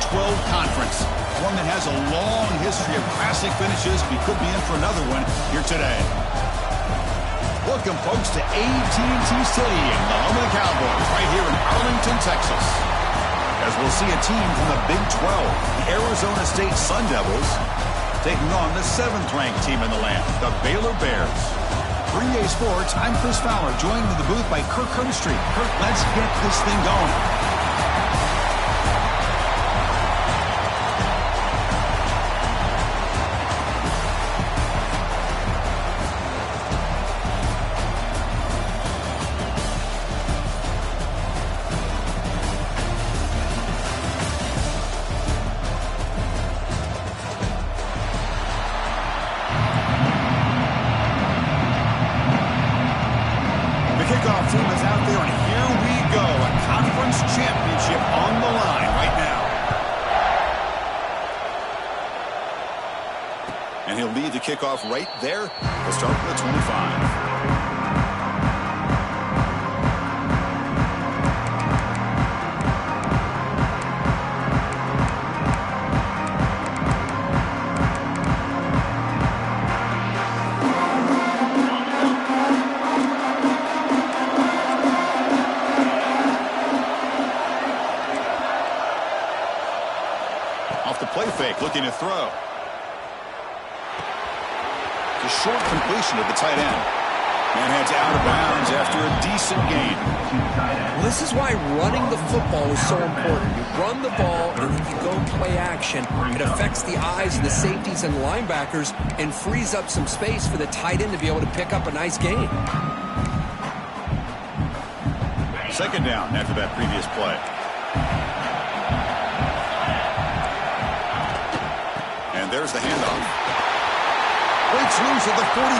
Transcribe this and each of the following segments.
12 Conference. One that has a long history of classic finishes. We could be in for another one here today. Welcome, folks, to AT&T Stadium, the home of the Cowboys, right here in Arlington, Texas. As we'll see a team from the Big 12, the Arizona State Sun Devils, taking on the 7th-ranked team in the land, the Baylor Bears. For EA Sports, I'm Chris Fowler, joined in the booth by Kirk Herbstreit. Kirk, let's get this thing going. Kickoff team is out there, and here we go. A conference championship on the line right now. And he'll lead the kickoff right there. We'll start from the 25. Off the play fake, looking to throw. A short completion to the tight end. And heads out of bounds after a decent gain. Well, this is why running the football is so important. You run the ball, and if you go play action, it affects the eyes of the safeties and linebackers and frees up some space for the tight end to be able to pick up a nice gain. Second down after that previous play. And there's the handoff. Breaks loose at the 45.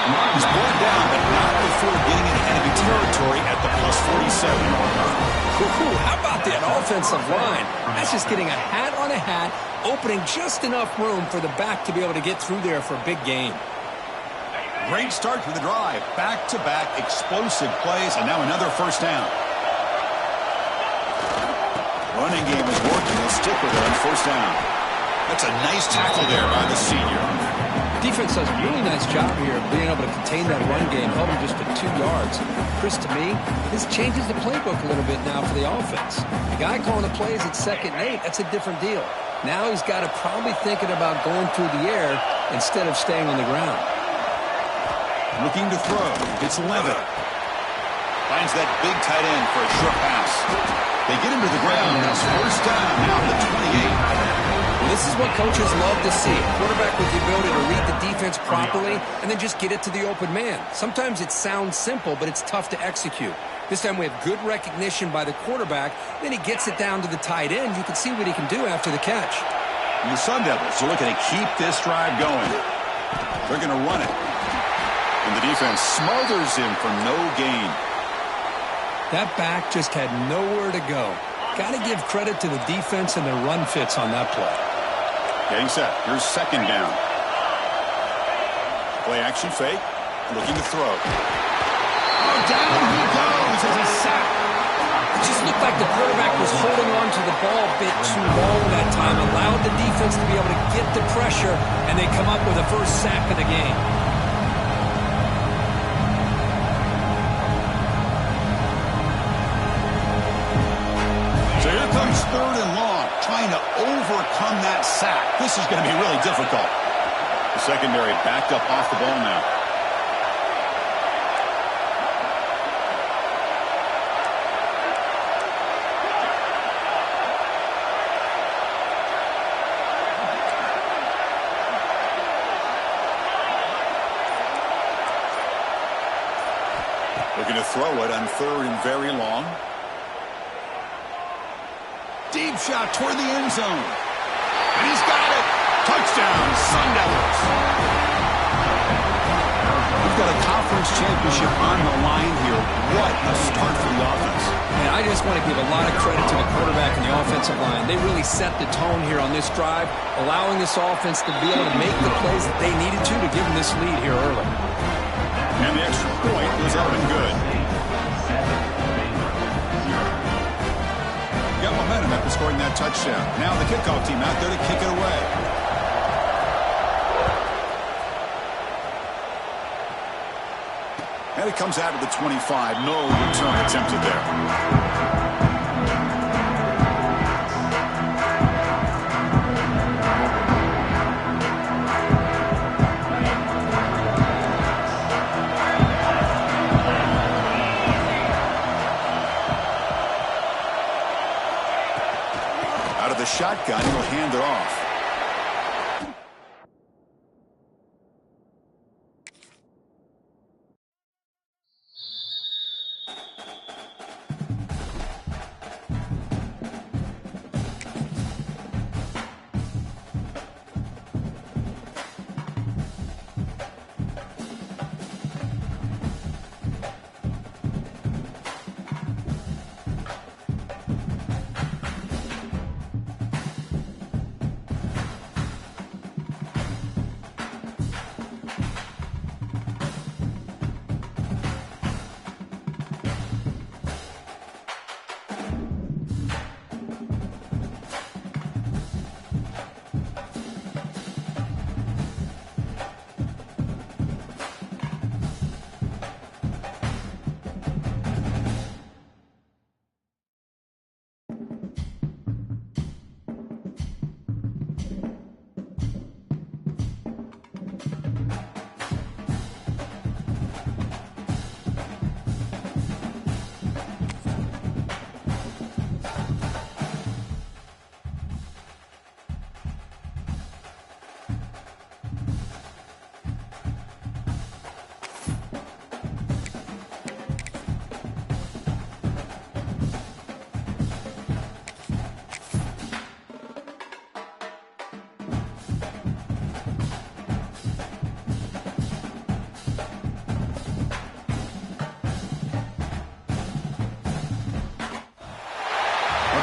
He's brought down, but not before getting into enemy territory at the +47 marker. How about that offensive line? That's just getting a hat on a hat, opening just enough room for the back to be able to get through there for a big gain. Great start to the drive. Back-to-back explosive plays, and now another first down. Running game is working. They'll stick with it on first down. That's a nice tackle there by the senior. Defense does a really nice job here of being able to contain that run game, held him just to 2 yards. Chris, to me, this changes the playbook a little bit now for the offense. The guy calling the plays at 2nd and 8, that's a different deal. Now he's got to probably thinking about going through the air instead of staying on the ground. Looking to throw. It's Levitt. Finds that big tight end for a short pass. They get him to the ground. That's first down now to 28. This is what coaches love to see. A quarterback with the ability to read the defense properly and then just get it to the open man. Sometimes it sounds simple, but it's tough to execute. This time we have good recognition by the quarterback. Then he gets it down to the tight end. You can see what he can do after the catch. And the Sun Devils are looking to keep this drive going. They're going to run it. And the defense smothers him for no gain. That back just had nowhere to go. Got to give credit to the defense and their run fits on that play. Getting set. Here's second down. Play action fake. Looking to throw. Oh, down he goes as a sack. It just looked like the quarterback was holding on to the ball a bit too long that time. Allowed the defense to be able to get the pressure, and they come up with the first sack of the game. So here comes 3rd and long, trying to overcome that sack. This is going to be really difficult. The secondary backed up off the ball now. Looking to throw it on 3rd and very long. Deep shot toward the end zone. And he's got it. Touchdown, Sun Devils. We've got a conference championship on the line here. What a start for the offense. And I just want to give a lot of credit to the quarterback and the offensive line. They really set the tone here on this drive, allowing this offense to be able to make the plays that they needed to give them this lead here early. And the extra point was up and good. Got momentum. after scoring that touchdown. Now the kickoff team out there to kick it away. And it comes out of the 25. No return attempted there. Out of the shotgun, he'll hand it off.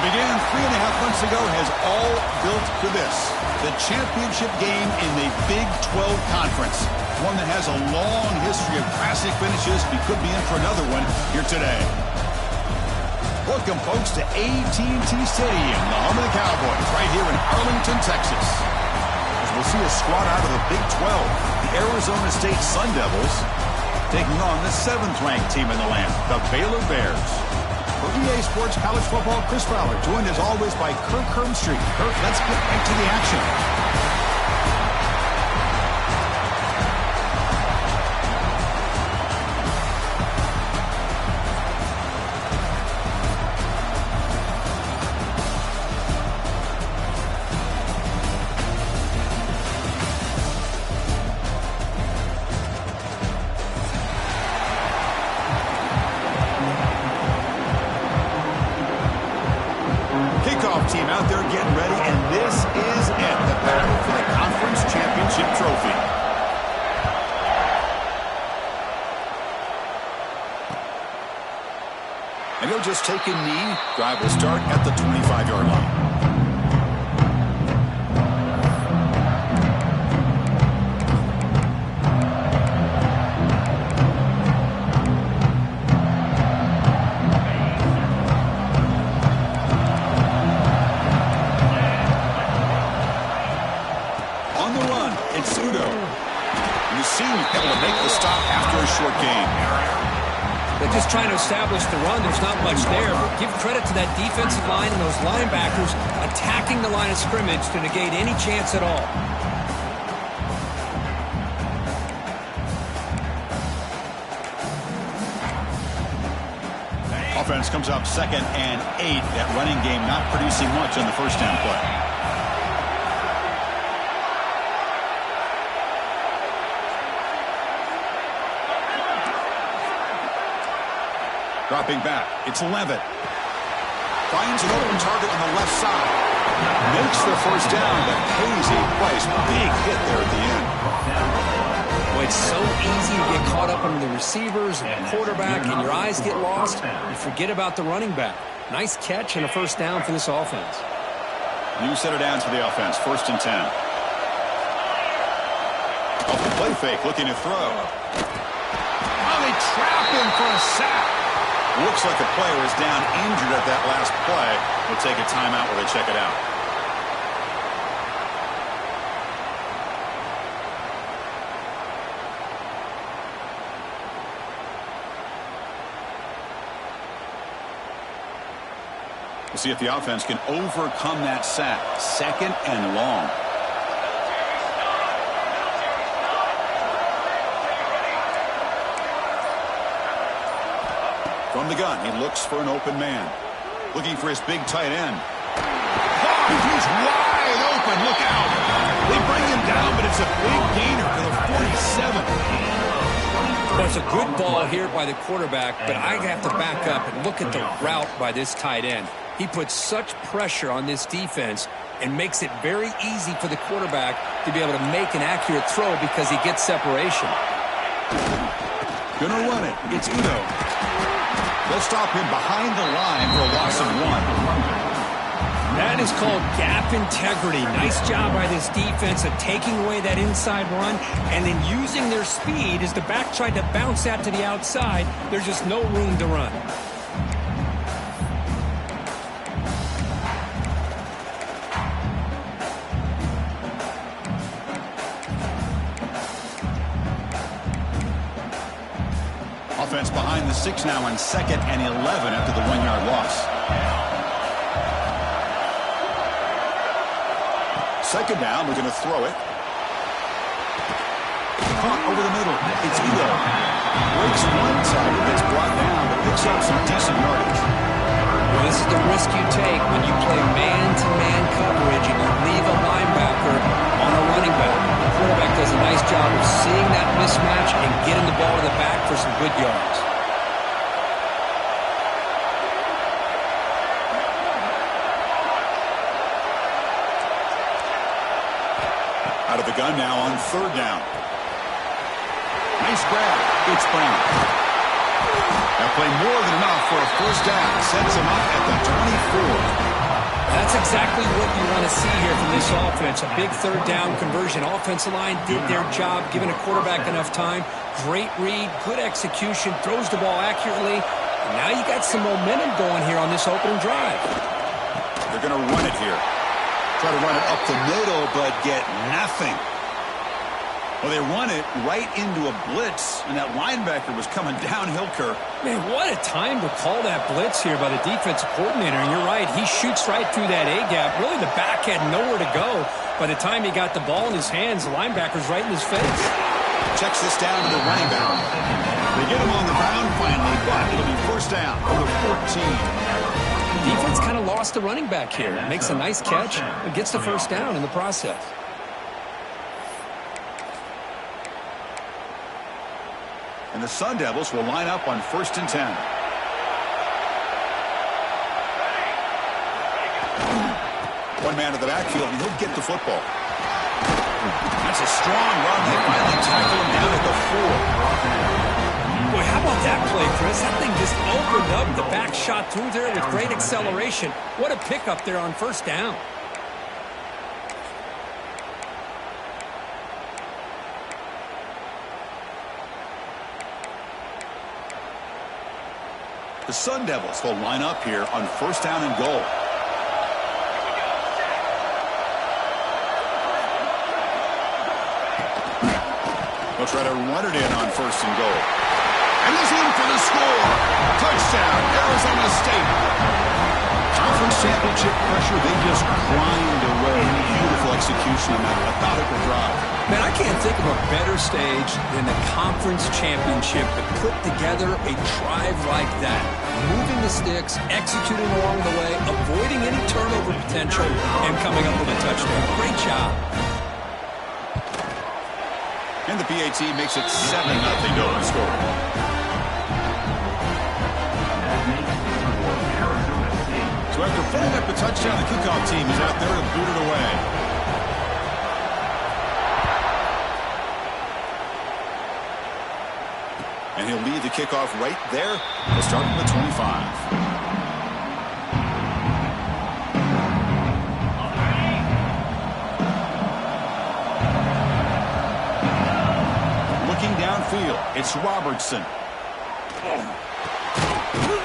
Began 3.5 months ago has all built to this. The championship game in the Big 12 Conference. One that has a long history of classic finishes. We could be in for another one here today. Welcome, folks, to AT&T Stadium, the home of the Cowboys, right here in Arlington, Texas. As we'll see a squad out of the Big 12, the Arizona State Sun Devils, taking on the 7th-ranked team in the land, the Baylor Bears. For EA Sports College Football, Chris Fowler, joined as always by Kirk Hermstreet. Kirk, let's get right to the action. Team out there getting ready, and this is it, the battle for the conference championship trophy. And he'll just take a knee. Drive will start at the 25-yard line. They're just trying to establish the run. There's not much there, but give credit to that defensive line and those linebackers attacking the line of scrimmage to negate any chance at all. Offense comes up 2nd and 8. That running game not producing much on the first down play. Dropping back, it's Levitt. Finds an open target on the left side. Makes the first down, but pays a price. Big hit there at the end. Boy, it's so easy to get caught up on the receivers and the quarterback, and your eyes get lost. You forget about the running back. Nice catch and a first down for this offense. New set of downs for the offense, 1st and 10. Off the play fake, looking to throw. Oh, they trap him for a sack. Looks like a player is down injured at that last play. We'll take a timeout while they check it out. We'll see if the offense can overcome that sack. 2nd and long. From the gun, he looks for an open man. Looking for his big tight end. Oh, he's wide open. Look out. They bring him down, but it's a big gainer to the 47. Well, it's a good ball here by the quarterback, but I have to back up and look at the route by this tight end. He puts such pressure on this defense and makes it very easy for the quarterback to be able to make an accurate throw because he gets separation. Gonna run it. It's Udo. They'll stop him behind the line for a loss of 1. That is called gap integrity. Nice job by this defense of taking away that inside run and then using their speed as the back tried to bounce that to the outside. There's just no room to run. Offense behind the 6 now on 2nd and 11 after the 1-yard loss. 2nd down, we're going to throw it. Caught over the middle. It's Udo. Breaks one tackle, gets brought down, but picks up some decent yardage. Well, this is the risk you take when you play man-to-man coverage and you leave a linebacker on a running back. The quarterback does a nice job of seeing that mismatch and getting the ball to the back for some good yards. Out of the gun now on 3rd down. Nice grab. It's Brown. That play more than enough for a 1st down. Sets him up at the 24. That's exactly what you want to see here from this offense. A big 3rd down conversion. Offensive line did their job, giving a quarterback enough time. Great read, good execution, throws the ball accurately. And now you got some momentum going here on this opening drive. They're going to run it here. Try to run it up the middle, but get nothing. Well, they run it right into a blitz, and that linebacker was coming downhill, Kirk. Man, what a time to call that blitz here by the defensive coordinator. And you're right, he shoots right through that A-gap. Really, the back had nowhere to go. By the time he got the ball in his hands, the linebacker's right in his face. Checks this down to the running back. They get him on the ground finally, but it'll be 1st down for the 14. Defense kind of lost the running back here. Makes a nice catch, but gets the 1st down in the process. And the Sun Devils will line up on 1st and 10. One man to the backfield, and he'll get the football. That's a strong run. They finally tackle him down at the 4. Boy, how about that play, Chris? That thing just opened up. The back shot through there with great acceleration. What a pickup there on 1st down. The Sun Devils will line up here on 1st down and goal. They'll try to run it in on 1st and goal. And he's in for the score. Touchdown, Arizona State. Conference championship pressure, they just grind away. Beautiful execution on that methodical drive. Man, I can't think of a better stage than the conference championship to put together a drive like that. Moving the sticks, executing along the way, avoiding any turnover potential, and coming up with a touchdown. Great job. And the PAT makes it 7-0 Golden score. So after putting up a touchdown, the kickoff team is out there to boot it away. And he'll lead the kickoff right there. We'll start from the 25. Looking downfield, it's Robertson.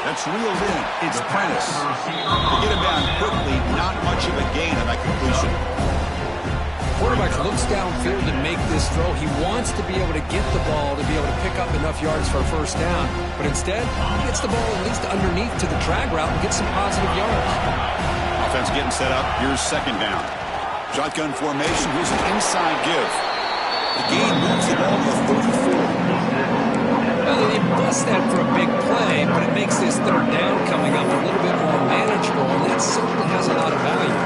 That's reeled in. It's Prentice. They get him down quickly. Not much of a gain on that completion. Quarterback looks downfield to make this throw. He wants to be able to get the ball to be able to pick up enough yards for a first down. But instead, he gets the ball at least underneath to the drag route and gets some positive yards. Offense getting set up. Here's second down. Shotgun formation. Here's an inside give. The gain moves the ball to the 34. Well, they bust that for a big play, but it makes this third down coming up a little bit more manageable, and that certainly has a lot of value.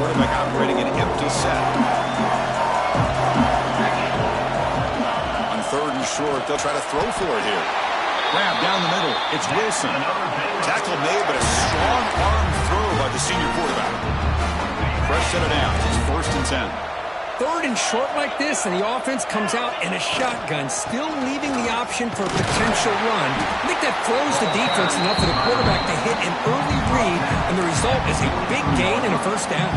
Quarterback operating an empty set. On third and short, they'll try to throw for it here. Grab down the middle. It's Wilson. Tackle made, but a strong arm throw by the senior quarterback. Fresh set of downs. It's 1st and 10. Third and short like this, and the offense comes out in a shotgun, still leaving the option for a potential run. I think that throws the defense enough for the quarterback to hit an early read, and the result is a big gain and a first down.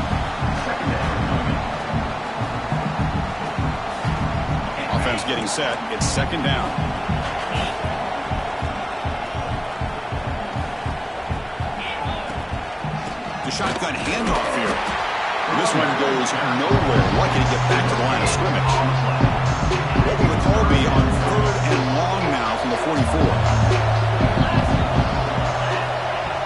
Offense getting set. It's second down. The shotgun handoff here. This one goes nowhere. Lucky to get back to the line of scrimmage. What will the call be on 3rd and long now from the 44?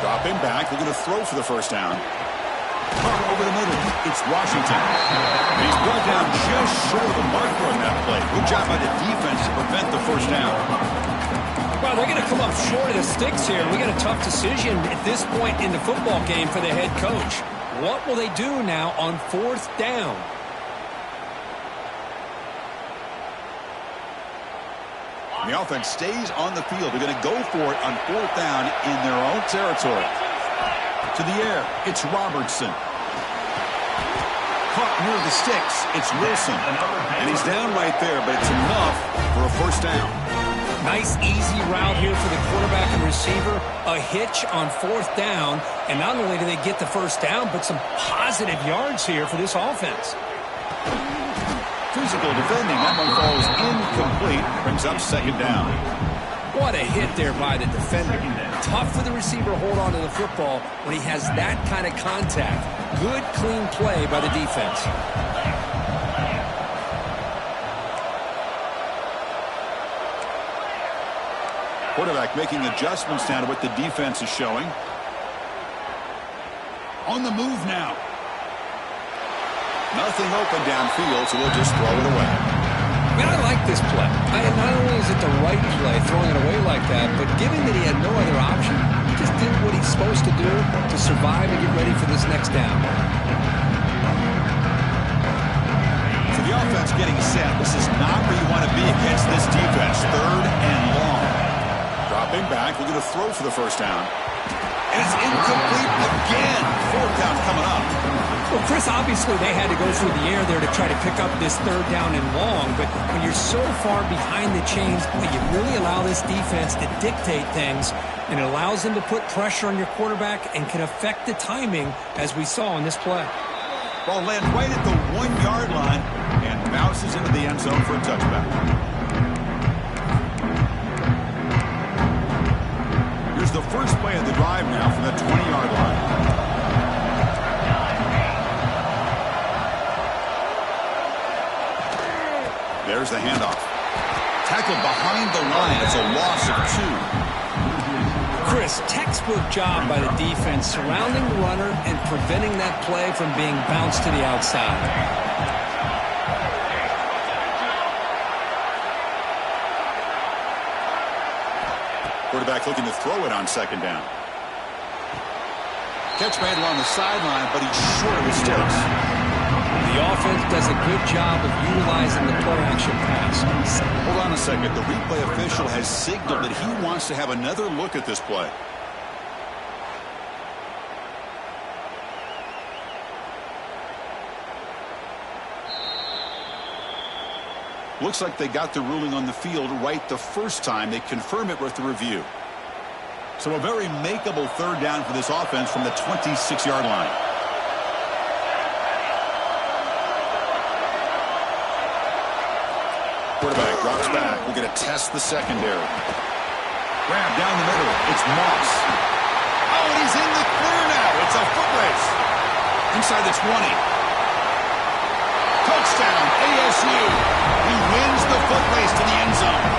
Dropping back. Looking to throw for the first down. Over the middle. It's Washington. And he's brought down just short of the marker on that play. Good job by the defense to prevent the first down. Well, they're going to come up short of the sticks here. We got a tough decision at this point in the football game for the head coach. What will they do now on 4th down? The offense stays on the field. They're going to go for it on 4th down in their own territory. To the air, it's Robertson. Caught near the sticks, it's Wilson. And he's down right there, but it's enough for a first down. Nice, easy route here for the quarterback and receiver. A hitch on 4th down. And not only do they get the first down, but some positive yards here for this offense. Physical defending. That one falls incomplete. Brings up second down. What a hit there by the defender. Tough for the receiver to hold on to the football when he has that kind of contact. Good, clean play by the defense. Quarterback making adjustments now to what the defense is showing. On the move now. Nothing open downfield, so we'll just throw it away. Man, I like this play. Not only is it the right play, throwing it away like that, but given that he had no other option, he just did what he's supposed to do to survive and get ready for this next down. So the offense getting set. This is not where you want to be against this defense. 3rd and long. Dropping back, looking to throw for the first down. And it's incomplete again. 4th down coming up. Well, Chris, obviously they had to go through the air there to try to pick up this 3rd down and long, but when you're so far behind the chains, you really allow this defense to dictate things, and it allows them to put pressure on your quarterback and can affect the timing, as we saw in this play. Ball lands right at the 1-yard line and bounces into the end zone for a touchback. Here's the first play of the drive now from the 20-yard line. There's the handoff. Tackled behind the line. It's a loss of 2. Chris, textbook job by the defense surrounding the runner and preventing that play from being bounced to the outside. Quarterback looking to throw it on second down. Catch made along the sideline, but he's short of his sticks. The offense does a good job of utilizing the play-action pass. Hold on a second. The replay official has signaled that he wants to have another look at this play. Looks like they got the ruling on the field right the first time. They confirm it with the review. So a very makeable 3rd down for this offense from the 26-yard line. Quarterback drops back. We're going to test the secondary. Grab down the middle. It's Moss. Oh, and he's in the clear now. It's a foot race. Inside the 20. Touchdown, ASU. He wins the foot race to the end zone.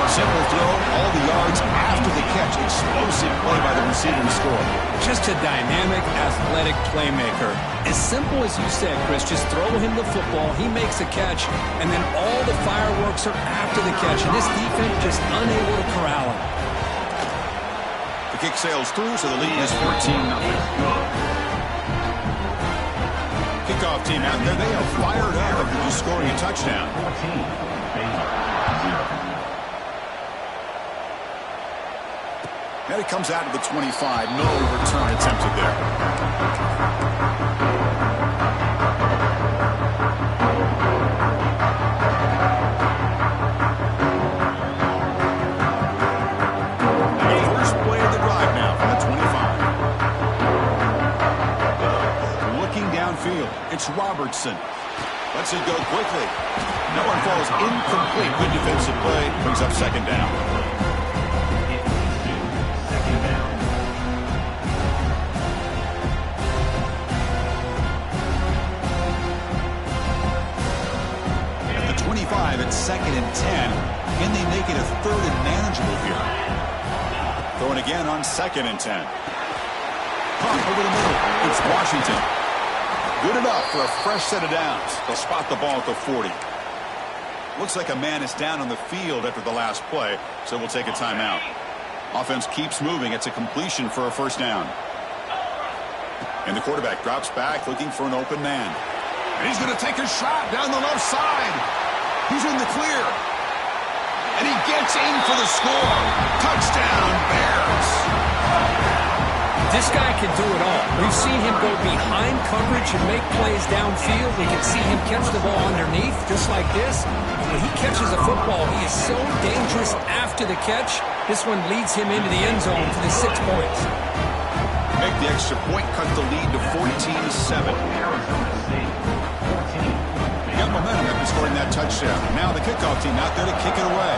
Simple throw, all the yards after the catch. Explosive play by the receiver to score. Just a dynamic, athletic playmaker. As simple as you said, Chris, just throw him the football, he makes a catch, and then all the fireworks are after the catch. And this defense just unable to corral him. The kick sails through, so the lead is 14-0. Kickoff team out there, they are fired up after just scoring a touchdown. And it comes out to the 25. No return attempted there. The first play of the drive now from the 25. Looking downfield, it's Robertson. Lets it go quickly. No one falls incomplete. Good defensive play. Brings up second down. It's second and 10. Can they make it a third and manageable here? Throwing again on second and 10. Pump over the middle. It's Washington. Good enough for a fresh set of downs. They'll spot the ball at the 40. Looks like a man is down on the field after the last play, so we'll take a timeout. Offense keeps moving. It's a completion for a first down. And the quarterback drops back looking for an open man. And he's going to take a shot down the left side. He's in the clear. And he gets in for the score. Touchdown, Bears. This guy can do it all. We've seen him go behind coverage and make plays downfield. We can see him catch the ball underneath, just like this. When he catches a football, he is so dangerous after the catch. This one leads him into the end zone for the 6 points. Make the extra point, cut the lead to 14-7. Got momentum after scoring that touchdown. Now the kickoff team out there to kick it away.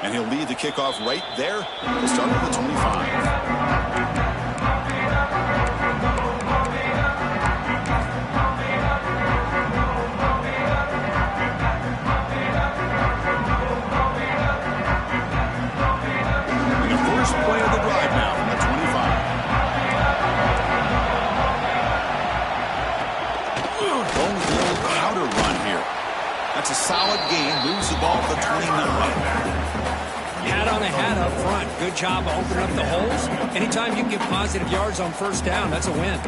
And he'll lead the kickoff right there. We'll start with the 25. And the first play of the drive now from the 25. Powder run here. That's a solid gain. Moves the ball to 29. Hat on a hat up front. Good job of opening up the holes. Anytime you can get positive yards on first down, that's a win.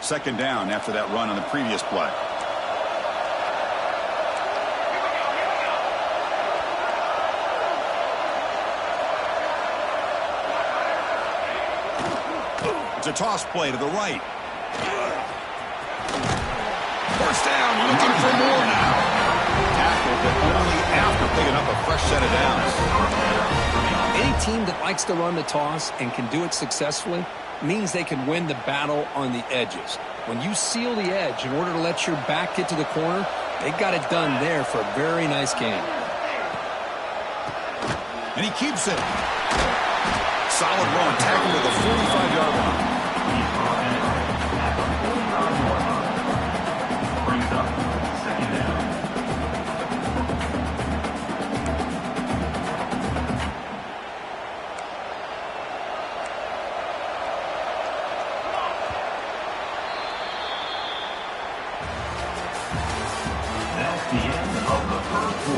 Second down after that run on the previous play. It's a toss play to the right. First down, looking for more now. Tackled, but only after picking up a fresh set of downs. Any team that likes to run the toss and can do it successfully means they can win the battle on the edges. When you seal the edge in order to let your back get to the corner, they got it done there for a very nice game. And he keeps it. Solid run, tackled to the 45-yard line.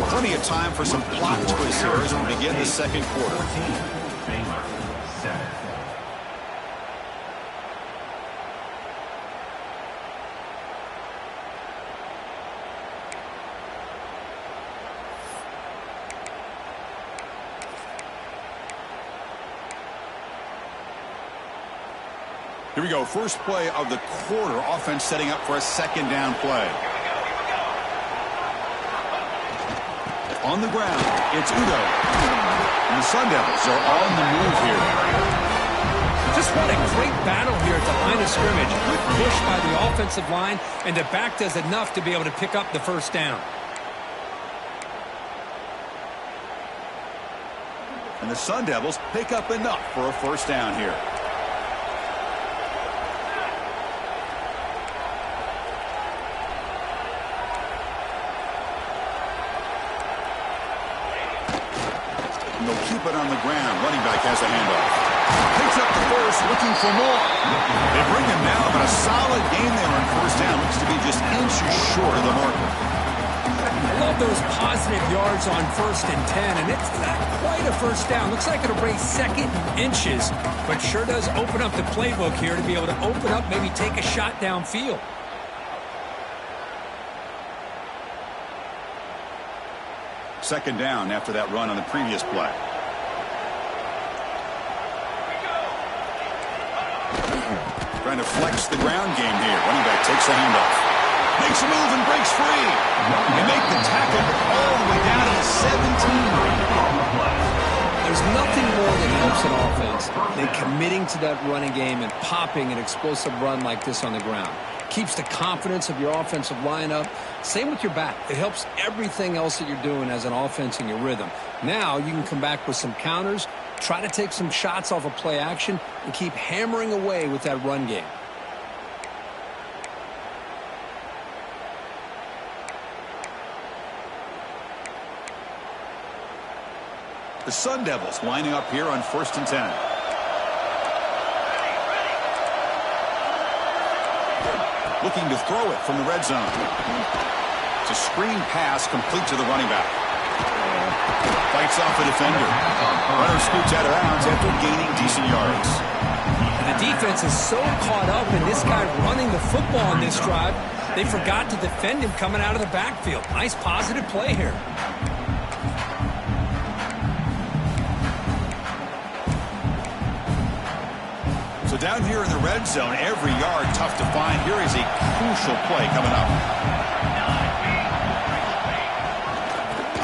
Plenty of time for some plot twists here as we begin the second quarter. Here we go. First play of the quarter. Offense setting up for a second down play. On the ground, it's Udo. And the Sun Devils are on the move here. Just what a great battle here at the line of scrimmage. Good push by the offensive line, and the back does enough to be able to pick up the first down. And the Sun Devils pick up enough for a first down here. And they'll keep it on the ground. Running back has a handoff. Picks up the first, looking for more. They bring him down, but a solid game there on first down. Looks to be just inches short of the marker. I love those positive yards on 1st and 10, and it's not quite a first down. Looks like it'll bring 2nd and inches, but sure does open up the playbook here to be able to open up, maybe take a shot downfield. Second down after that run on the previous play. Trying to flex the ground game here. Running back takes a handoff. Makes a move and breaks free. They make the tackle all the way down to the 17. There's nothing more that helps an offense than committing to that running game and popping an explosive run like this on the ground. Keeps the confidence of your offensive line up. Same with your back. It helps everything else that you're doing as an offense in your rhythm. Now you can come back with some counters, try to take some shots off of play action, and keep hammering away with that run game. The Sun Devils lining up here on 1st and 10. Looking to throw it from the red zone. It's a screen pass complete to the running back. Fights off a defender. Runner scoots out of bounds after gaining decent yards. And the defense is so caught up in this guy running the football on this drive, they forgot to defend him coming out of the backfield. Nice positive play here. So down here in the red zone, every yard tough to find. Here is a crucial play coming up.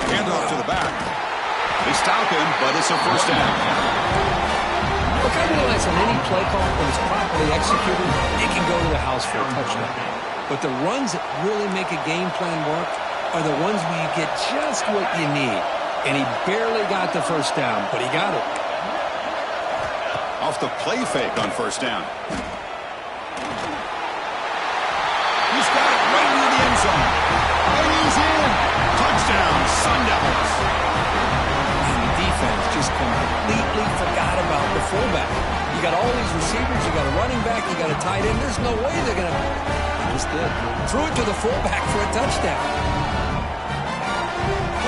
Handoff to the back. They stop him, but it's a first down. Look, I realize on any play call, when it's properly executed, it can go to the house for a touchdown. But the runs that really make a game plan work are the ones where you get just what you need. And he barely got the first down, but he got it. Off the play fake on first down. He's got it right near the end zone. And he's in. Touchdown, Sun Devils. And the defense just completely forgot about the fullback. You got all these receivers, you got a running back, you got a tight end. There's no way they're going to... Just did. Threw it to the fullback for a touchdown.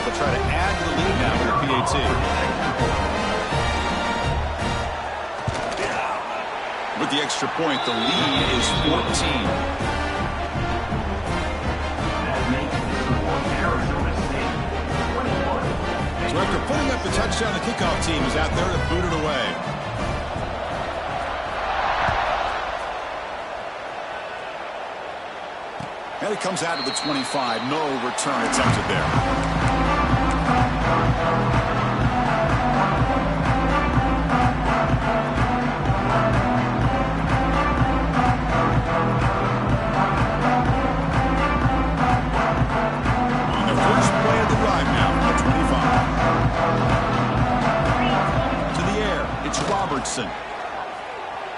They'll try to add to the lead now with the PAT. With the extra point, the lead is 14. So after putting up the touchdown, the kickoff team is out there to boot it away. And it comes out of the 25. No return attempted there.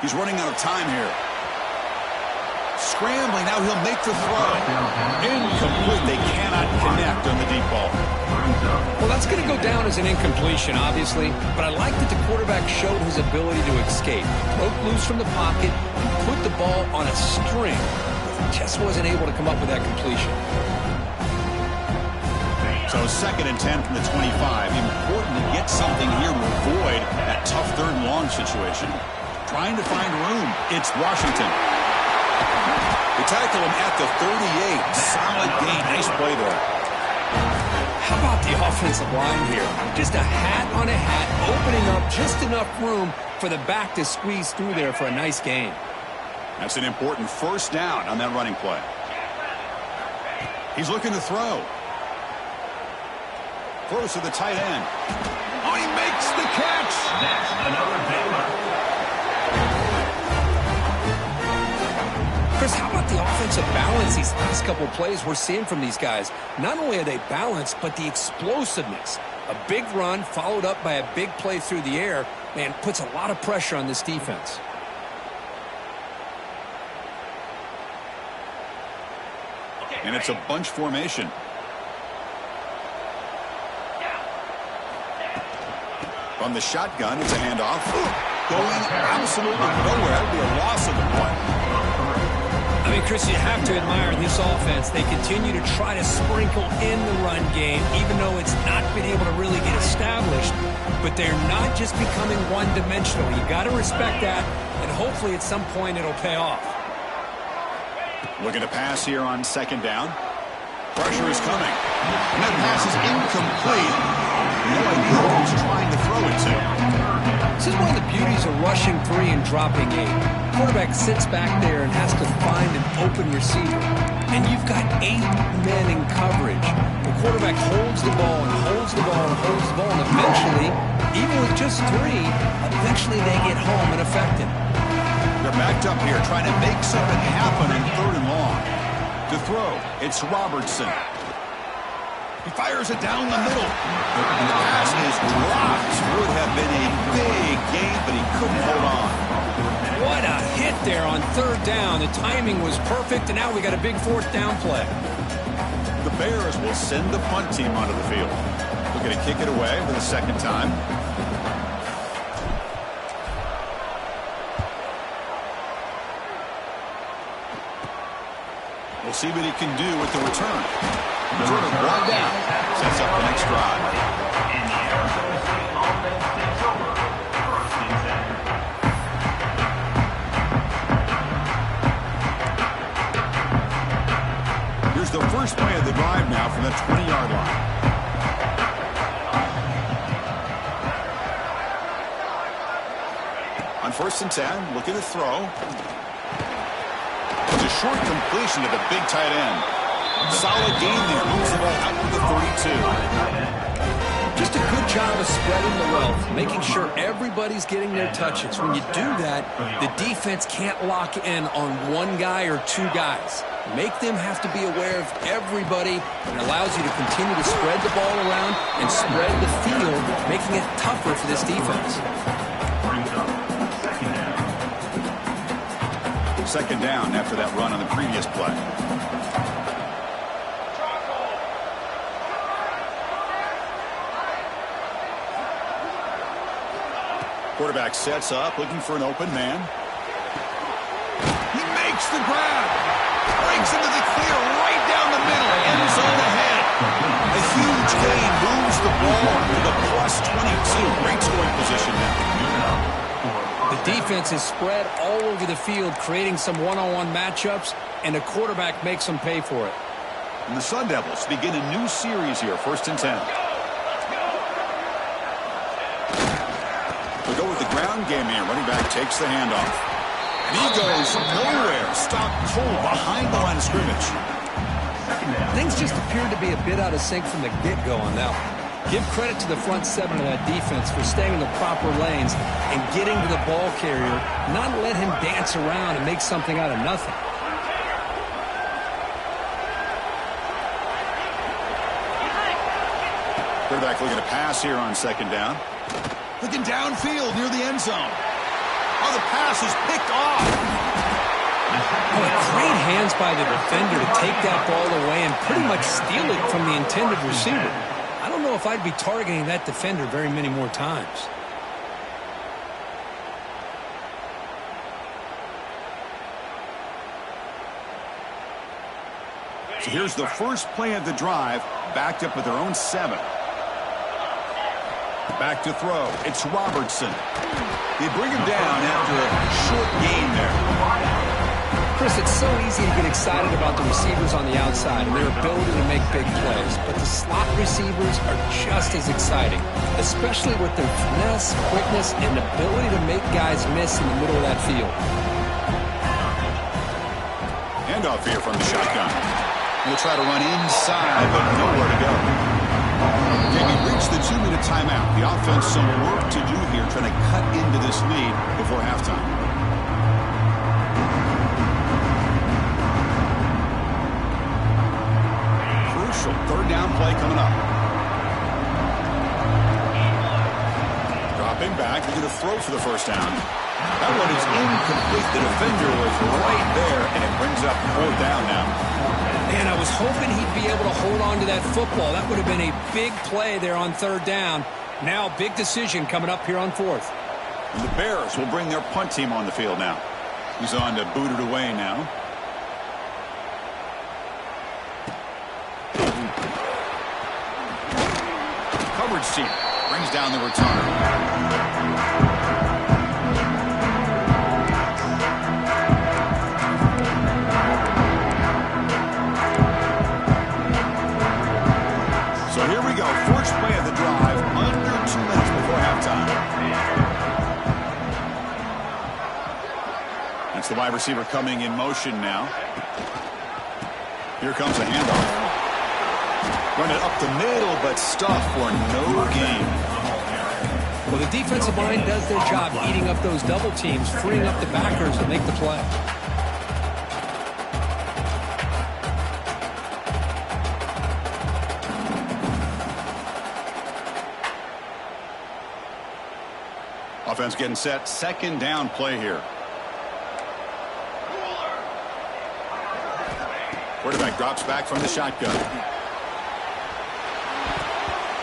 He's running out of time here. Scrambling, now he'll make the throw. Incomplete, they cannot connect on the deep ball. Well, that's going to go down as an incompletion, obviously, but I like that the quarterback showed his ability to escape. Broke loose from the pocket and put the ball on a string. Just wasn't able to come up with that completion. So 2nd and 10 from the 25. Important to get something here to avoid that tough 3rd and long situation. Trying to find room. It's Washington. They tackle him at the 38. Solid gain. Nice play there. How about the offensive line here? Just a hat on a hat, opening up just enough room for the back to squeeze through there for a nice gain. That's an important first down on that running play. He's looking to throw. Throws to the tight end. Oh, he makes the catch. That's another big one. Chris, how about the offensive balance these last couple of plays we're seeing from these guys? Not only are they balanced, but the explosiveness. A big run followed up by a big play through the air, man, puts a lot of pressure on this defense. And it's a bunch formation. From the shotgun, it's a handoff. Going absolutely nowhere. That would be a loss of the play. I mean, Chris, you have to admire this offense. They continue to try to sprinkle in the run game, even though it's not been able to really get established. But they're not just becoming one-dimensional. You got to respect that, and hopefully at some point it'll pay off. Looking to pass here on second down. Pressure is coming. And that pass is incomplete. No idea who he's trying to throw it to. This is one of the beauties of rushing 3 and dropping 8. Quarterback sits back there and has to find an open receiver. And you've got 8 men in coverage. The quarterback holds the ball and holds the ball and holds the ball. And eventually, even with just 3, eventually they get home and affect him. They're backed up here trying to make something happen in 3rd and long. To throw, it's Robertson. He fires it down the middle. And the pass is dropped. Would have been a big gain, but he couldn't hold on. What a hit there on 3rd down. The timing was perfect, and now we got a big 4th down play. The Bears will send the punt team onto the field. Looking to kick it away for the 2nd time. We'll see what he can do with the return. Sort of one down. Sets up the next drive. And the Arizona State offense takes over. 1st and 10. Here's the first play of the drive now from the 20-yard line. On 1st and 10, looking to throw. It's a short completion to the big tight end. Solid gain there. Moves the ball out to the 32. Just a good job of spreading the wealth, making sure everybody's getting their touches. When you do that, the defense can't lock in on one guy or 2 guys. Make them have to be aware of everybody. It allows you to continue to spread the ball around and spread the field, making it tougher for this defense. Brings up 2nd down. 2nd down after that run on the previous play. Quarterback sets up, looking for an open man. He makes the grab. Breaks into the clear right down the middle. End zone ahead. A huge gain moves the ball to the +22. Great scoring position now. The defense is spread all over the field, creating some one-on-one matchups, and the quarterback makes them pay for it. And the Sun Devils begin a new series here, 1st and 10. We'll go with the ground game here. Running back takes the handoff. And he goes nowhere. Stopped cold behind the line of scrimmage. Things just appeared to be a bit out of sync from the get-go on that one. Give credit to the front 7 of that defense for staying in the proper lanes and getting to the ball carrier, not let him dance around and make something out of nothing. Quarterback looking to pass here on 2nd down. Looking downfield near the end zone. Oh, the pass is picked off. Oh, great hands by the defender to take that ball away and pretty much steal it from the intended receiver. I don't know if I'd be targeting that defender very many more times. So here's the first play of the drive, backed up at their own 7. Back to throw. It's Robertson. They bring him down after a short gain there. Chris, it's so easy to get excited about the receivers on the outside and their ability to make big plays, but the slot receivers are just as exciting, especially with their finesse, quickness, and ability to make guys miss in the middle of that field. Handoff here from the shotgun. We'll try to run inside, but nowhere to go. Taking reached the 2-minute timeout. The offense some work to do here, trying to cut into this lead before halftime. Crucial third down play coming up. Dropping back, they're going to throw for the first down. That one is incomplete. The defender was right there, and it brings up fourth down now. Man, I was hoping he'd be able to hold on to that football. That would have been a big play there on third down. Now, big decision coming up here on fourth. And the Bears will bring their punt team on the field now. He's on to boot it away now. Coverage team brings down the return. So here we go. First play of the drive, under 2 minutes before halftime. That's the wide receiver coming in motion now. Here comes a handoff. Run it up the middle, but stuff for no gain. Well, the defensive line does their job eating up those double teams, freeing up the backers to make the play. Offense getting set. Second down play here. Quarterback drops back from the shotgun.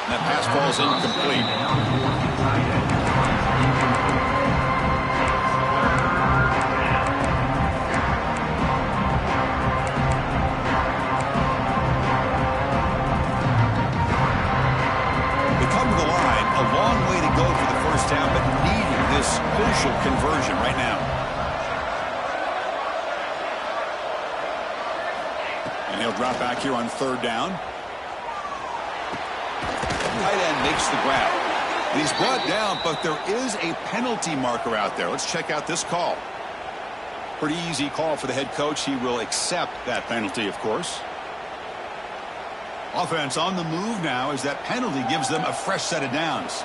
And that pass falls incomplete. They come to the line. A long way to go for the first down, but needing this crucial conversion right now. And he'll drop back here on third down. Tight end makes the grab. And he's brought down, but there is a penalty marker out there. Let's check out this call. Pretty easy call for the head coach. He will accept that penalty, of course. Offense on the move now as that penalty gives them a fresh set of downs.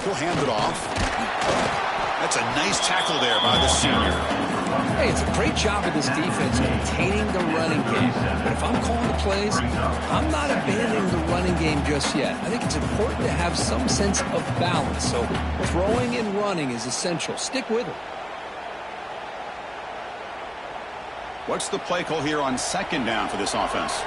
He'll hand it off. That's a nice tackle there by the senior. Hey, it's a great job of this defense containing the running game. But if I'm calling the plays, I'm not abandoning the running game just yet. I think it's important to have some sense of balance. So throwing and running is essential. Stick with it. What's the play call here on second down for this offense?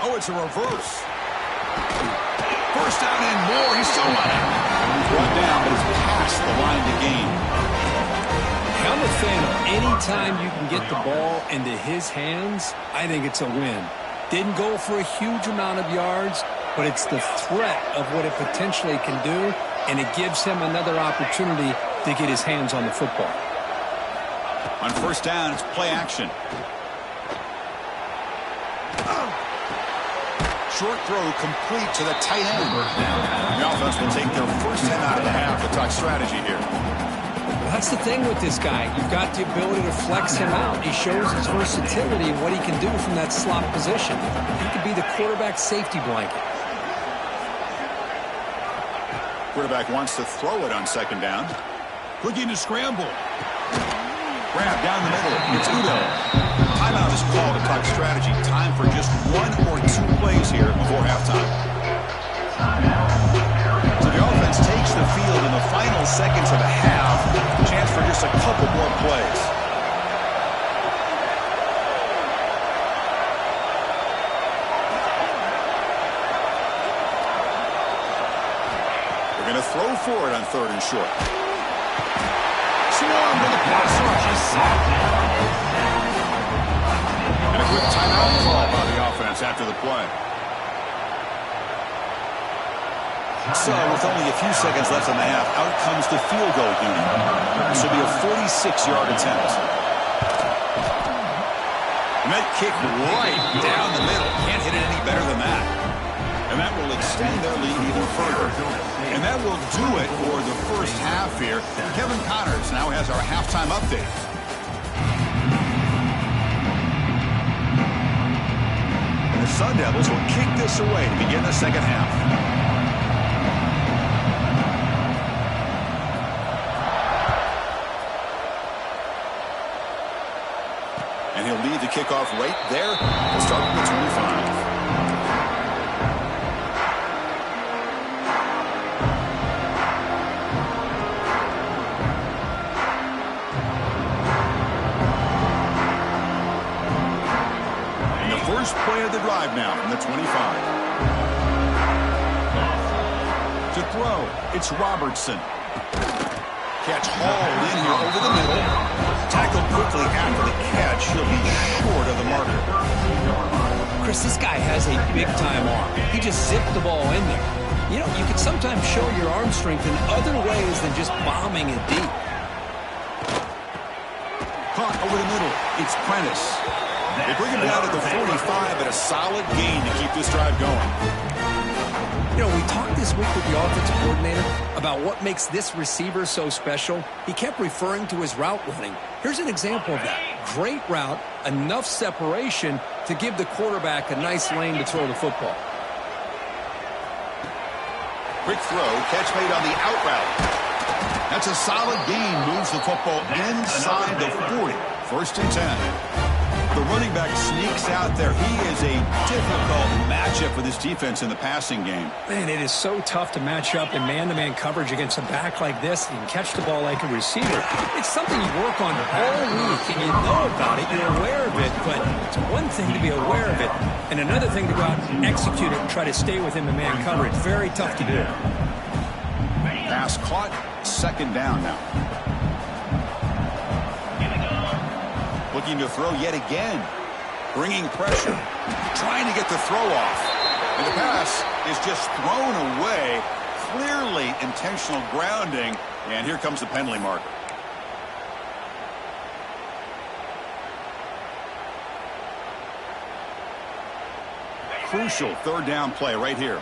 Oh, it's a reverse. First down and more. He's still running. He's brought down, but he's past the line to gain. I'm a fan of any time you can get the ball into his hands, I think it's a win. Didn't go for a huge amount of yards, but it's the threat of what it potentially can do, and it gives him another opportunity to get his hands on the football. On first down, it's play action. Short throw complete to the tight end. The offense will take their first 10 out of the half. The talk strategy here. That's the thing with this guy. You've got the ability to flex him out. He shows his versatility and what he can do from that slot position. He could be the quarterback's safety blanket. Quarterback wants to throw it on second down. Looking to scramble. Grab down the middle. It's Udo. Timeout is called to talk strategy. Time for just 1 or 2 plays here before halftime. So the offense takes the field in the final seconds of the half. Chance for just a couple more plays. They're going to throw for it on third and short. Swarm to the pass rush. And a quick timeout call by the offense after the play. So, with only a few seconds left in the half, out comes the field goal unit. This will be a 46-yard attempt. And that kick right down the middle. Can't hit it any better than that. And that will extend their lead even further. And that will do it for the first half here. Kevin Connors now has our halftime update. The Sun Devils will kick this away to begin the second half. And he'll lead the kickoff right there. We'll start with the 25. First play of the drive now from the 25. To throw, it's Robertson. Catch hauled in here over the middle. Tackled quickly after the catch. He'll be short of the marker. Chris, this guy has a big-time arm. He just zipped the ball in there. You know, you can sometimes show your arm strength in other ways than just bombing it deep. Caught over the middle. It's Prentice. They bring him down to the 45 at a solid gain to keep this drive going. You know, we talked this week with the offensive coordinator about what makes this receiver so special. He kept referring to his route running. Here's an example of that. Great route, enough separation to give the quarterback a nice lane to throw the football. Quick throw, catch made on the out route. That's a solid gain, moves the football inside the 40. First and 10. The running back sneaks out there. He is a difficult matchup for this defense in the passing game. Man, it is so tough to match up in man-to-man coverage against a back like this. You can catch the ball like a receiver. It's something you work on all week, and you know about it. You're aware of it, but it's one thing to be aware of it, and another thing to go out and execute it and try to stay with him in man coverage. Very tough to do. Pass caught. Second down now. Looking to throw yet again. Bringing pressure. Trying to get the throw off. And the pass is just thrown away. Clearly intentional grounding. And here comes the penalty marker. Crucial third down play right here.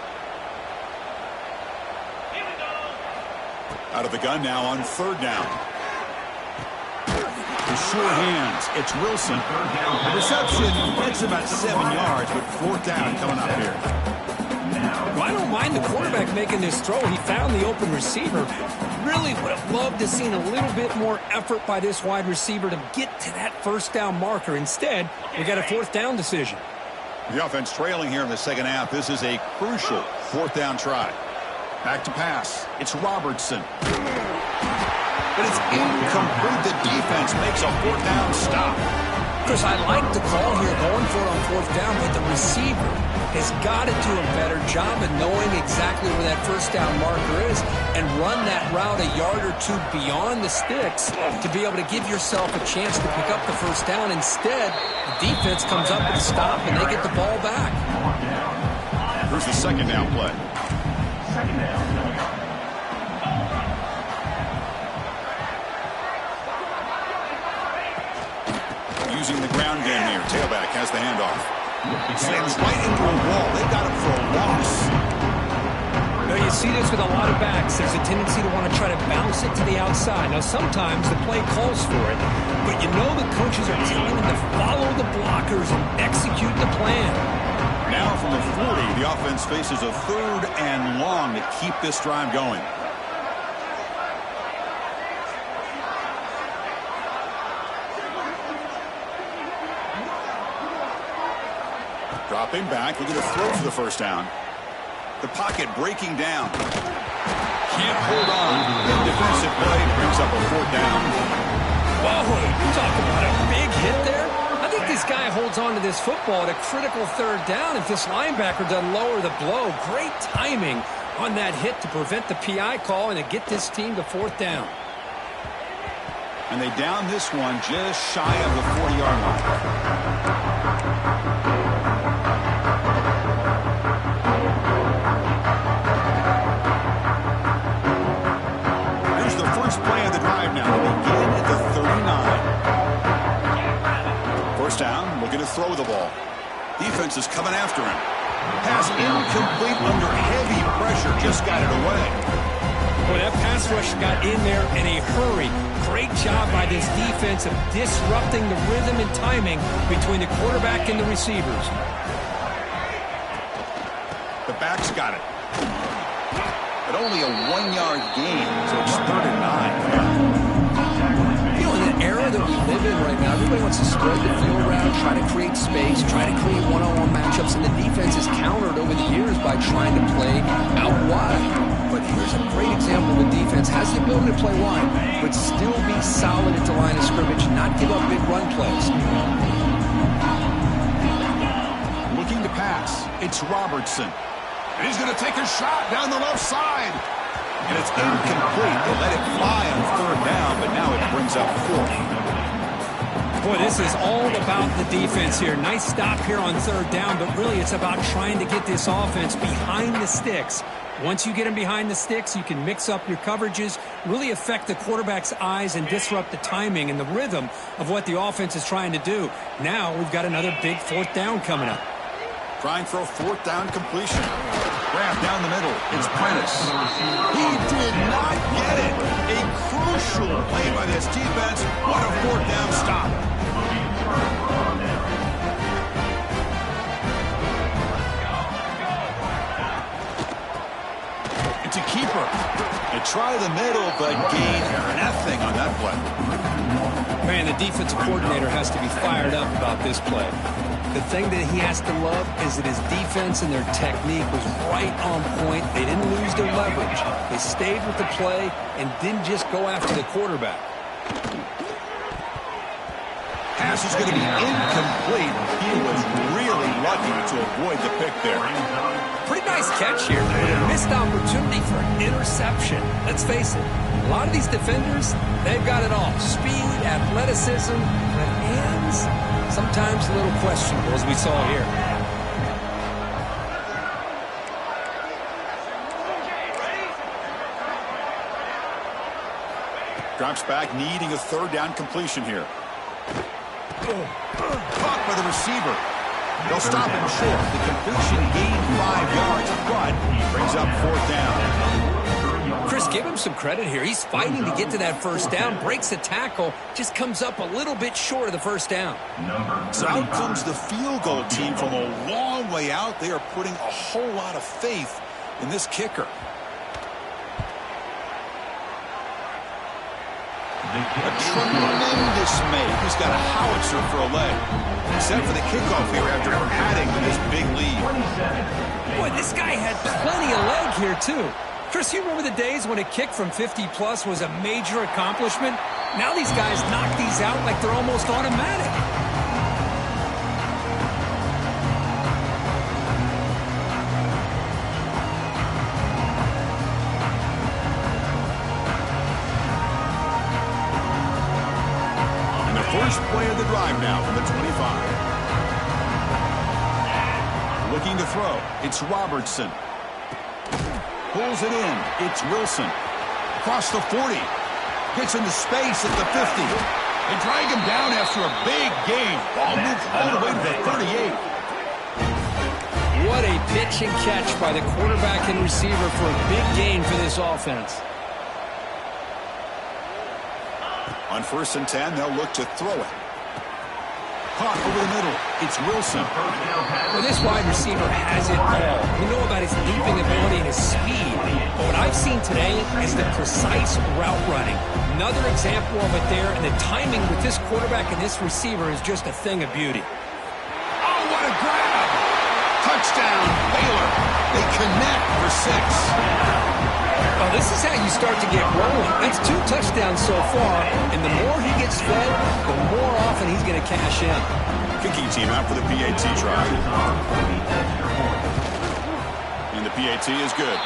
Out of the gun now on third down. The short hands. It's Wilson. The reception gets about 7 yards, but fourth down coming up here. Well, I don't mind the quarterback making this throw. He found the open receiver. Really would have loved to have seen a little bit more effort by this wide receiver to get to that first down marker. Instead, we got a fourth down decision. The offense trailing here in the second half. This is a crucial fourth down try. Back to pass. It's Robertson. But it's incomplete. The defense makes a fourth down stop. Chris, I like the call here going for it on fourth down, but the receiver has got to do a better job of knowing exactly where that first down marker is and run that route a yard or two beyond the sticks to be able to give yourself a chance to pick up the first down. Instead, the defense comes up with a stop and they get the ball back. Here's the second down play. Second down. Using the ground game here. Tailback has the handoff. Slams right into a wall. They got him for a loss. Now, you see this with a lot of backs. There's a tendency to want to try to bounce it to the outside. Now, sometimes the play calls for it, but you know the coaches are telling them to follow the blockers and execute the plan. Now from the 40, the offense faces a third and long to keep this drive going. Dropping back, we're going to throw for the first down. The pocket breaking down. Can't hold on. The defensive play brings up a fourth down. Whoa, you talk about a big hit there. I think this guy holds on to this football at a critical third down if this linebacker doesn't lower the blow. Great timing on that hit to prevent the PI call and to get this team to fourth down. And they down this one just shy of the 40-yard line. Play of the drive now. They begin at the 39. First down, looking to throw the ball. Defense is coming after him. Pass incomplete under heavy pressure. Just got it away. Boy, that pass rush got in there in a hurry. Great job by this defense of disrupting the rhythm and timing between the quarterback and the receivers. The back's got it. But only a 1-yard gain, so it's 3rd and 9. You know, in the era that we live in right now, everybody wants to spread the field around, try to create space, try to create one-on-one matchups, and the defense is countered over the years by trying to play out wide. But here's a great example of a defense has the ability to play wide, but still be solid at the line of scrimmage, not give up big run plays. Looking to pass. It's Robertson. And he's going to take a shot down the left side. And it's incomplete. They let it fly on 3rd down, but now it brings up 4th. Boy, this is all about the defense here. Nice stop here on 3rd down, but really it's about trying to get this offense behind the sticks. Once you get them behind the sticks, you can mix up your coverages, really affect the quarterback's eyes and disrupt the timing and the rhythm of what the offense is trying to do. Now we've got another big 4th down coming up. Trying for a 4th down completion. Grab down the middle. It's Prentice. He did not get it. A crucial play by this defense. What a 4th down stop. It's a keeper. They try the middle, but gain nothing on that play. Man, the defensive coordinator has to be fired up about this play. The thing that he has to love is that his defense and their technique was right on point. They didn't lose their leverage. They stayed with the play and didn't just go after the quarterback. Pass is going to be incomplete. He was really lucky to avoid the pick there. Pretty nice catch here, but a missed opportunity for an interception. Let's face it, a lot of these defenders, they've got it all. Speed, athleticism, but hands, sometimes a little questionable, as we saw here. Drops back, needing a 3rd down completion here. Caught by the receiver. They'll stop him short. The completion gained 5 yards, but brings up 4th down. Chris, give him some credit here. He's fighting to get to that 1st down, breaks the tackle, just comes up a little bit short of the 1st down. So out comes the field goal team from a long way out. They are putting a whole lot of faith in this kicker. A tremendous make. He's got a howitzer for a leg. Set for the kickoff here after adding to this big lead. Boy, this guy had plenty of leg here, too. Chris, you remember the days when a kick from 50-plus was a major accomplishment? Now these guys knock these out like they're almost automatic. First play of the drive now from the 25. Looking to throw. It's Robertson. Pulls it in. It's Wilson. Across the 40. Gets into space at the 50. They drag him down after a big gain. Ball moves all the way to the 38. What a pitch and catch by the quarterback and receiver for a big gain for this offense. On 1st and 10, they'll look to throw it. Caught over the middle. It's Wilson. Well, this wide receiver has it all. We know about his leaping ability and his speed. But what I've seen today is the precise route running. Another example of it there, and the timing with this quarterback and this receiver is just a thing of beauty. Oh, what a grab! Touchdown, Baylor. They connect for 6. Well, this is how you start to get rolling. That's 2 touchdowns so far, and the more he gets fed, the more often he's going to cash in. Kicking team out for the PAT try. And the PAT is good.